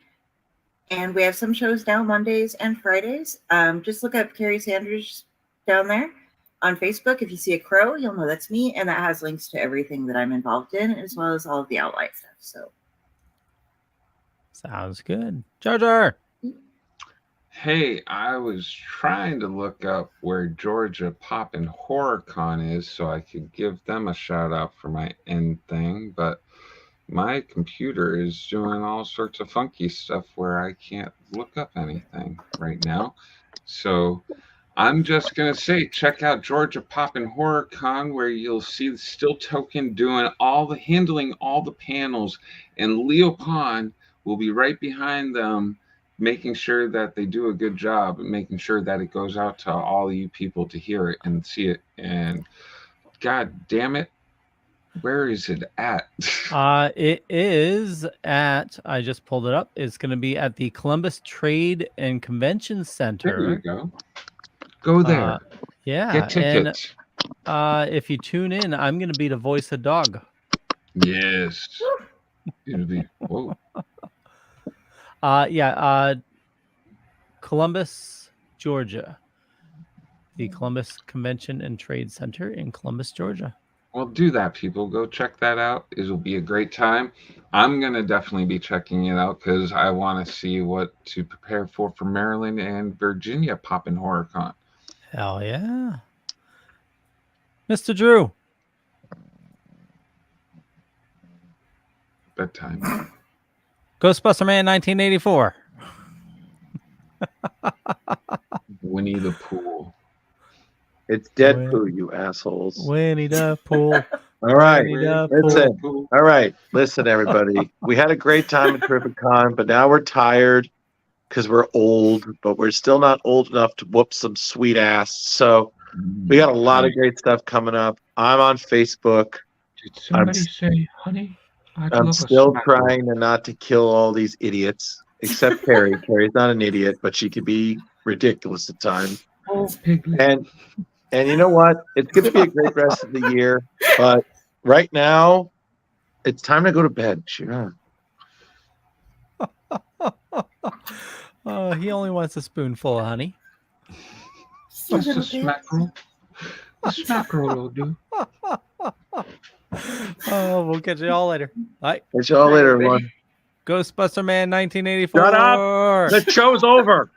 and we have some shows now Mondays and Fridays. Just look up Carrie Sanders down there on Facebook. If you see a crow, you'll know that's me, and that has links to everything that I'm involved in, as well as all of the Owlite stuff. So. Sounds good. Jar Jar. Hey, I was trying to look up where Georgia Poppin' HorrorCon is so I could give them a shout out for my end thing, but my computer is doing all sorts of funky stuff where I can't look up anything right now. So I'm just going to say, check out Georgia Poppin' HorrorCon, where you'll see the Still Token doing handling all the panels, and Leo Pond will be right behind them, making sure that they do a good job and making sure that it goes out to all you people to hear it and see it. And God damn it, where is it at? It is at, I just pulled it up. It's going to be at the Columbus Trade and Convention Center. There you go. Go there. Yeah. Get tickets. And if you tune in, I'm going to be the voice of Dog. Yes. It'll be, whoa. Columbus, Georgia. The Columbus Convention and Trade Center in Columbus, Georgia. Well, do that, people. Go check that out. It'll be a great time. I'm going to definitely be checking it out because I want to see what to prepare for Maryland and Virginia Poppin' HorrorCon. Hell yeah. Mr. Drew. Bedtime. Ghostbuster Man 1984. Winnie the Pooh. It's Deadpool, you assholes. Winnie the Pooh. All right. Listen. All right. Listen, everybody. We had a great time at Terrificon, but now we're tired because we're old, but we're still not old enough to whoop some sweet ass. So we got a lot of great stuff coming up. I'm on Facebook. Did somebody say, honey? I'm still trying not to kill all these idiots, except Kari. Kari's not an idiot, but she could be ridiculous at times. Oh, Piglet. And you know what? It's going to be a great rest of the year, but right now, it's time to go to bed. Sure. He only wants a spoonful of honey. Just a smackerel. A smackerel will do. Oh, we'll catch you all later. Bye. Catch you all later, everyone. Ghostbuster Man 1984. Shut up. The show's over.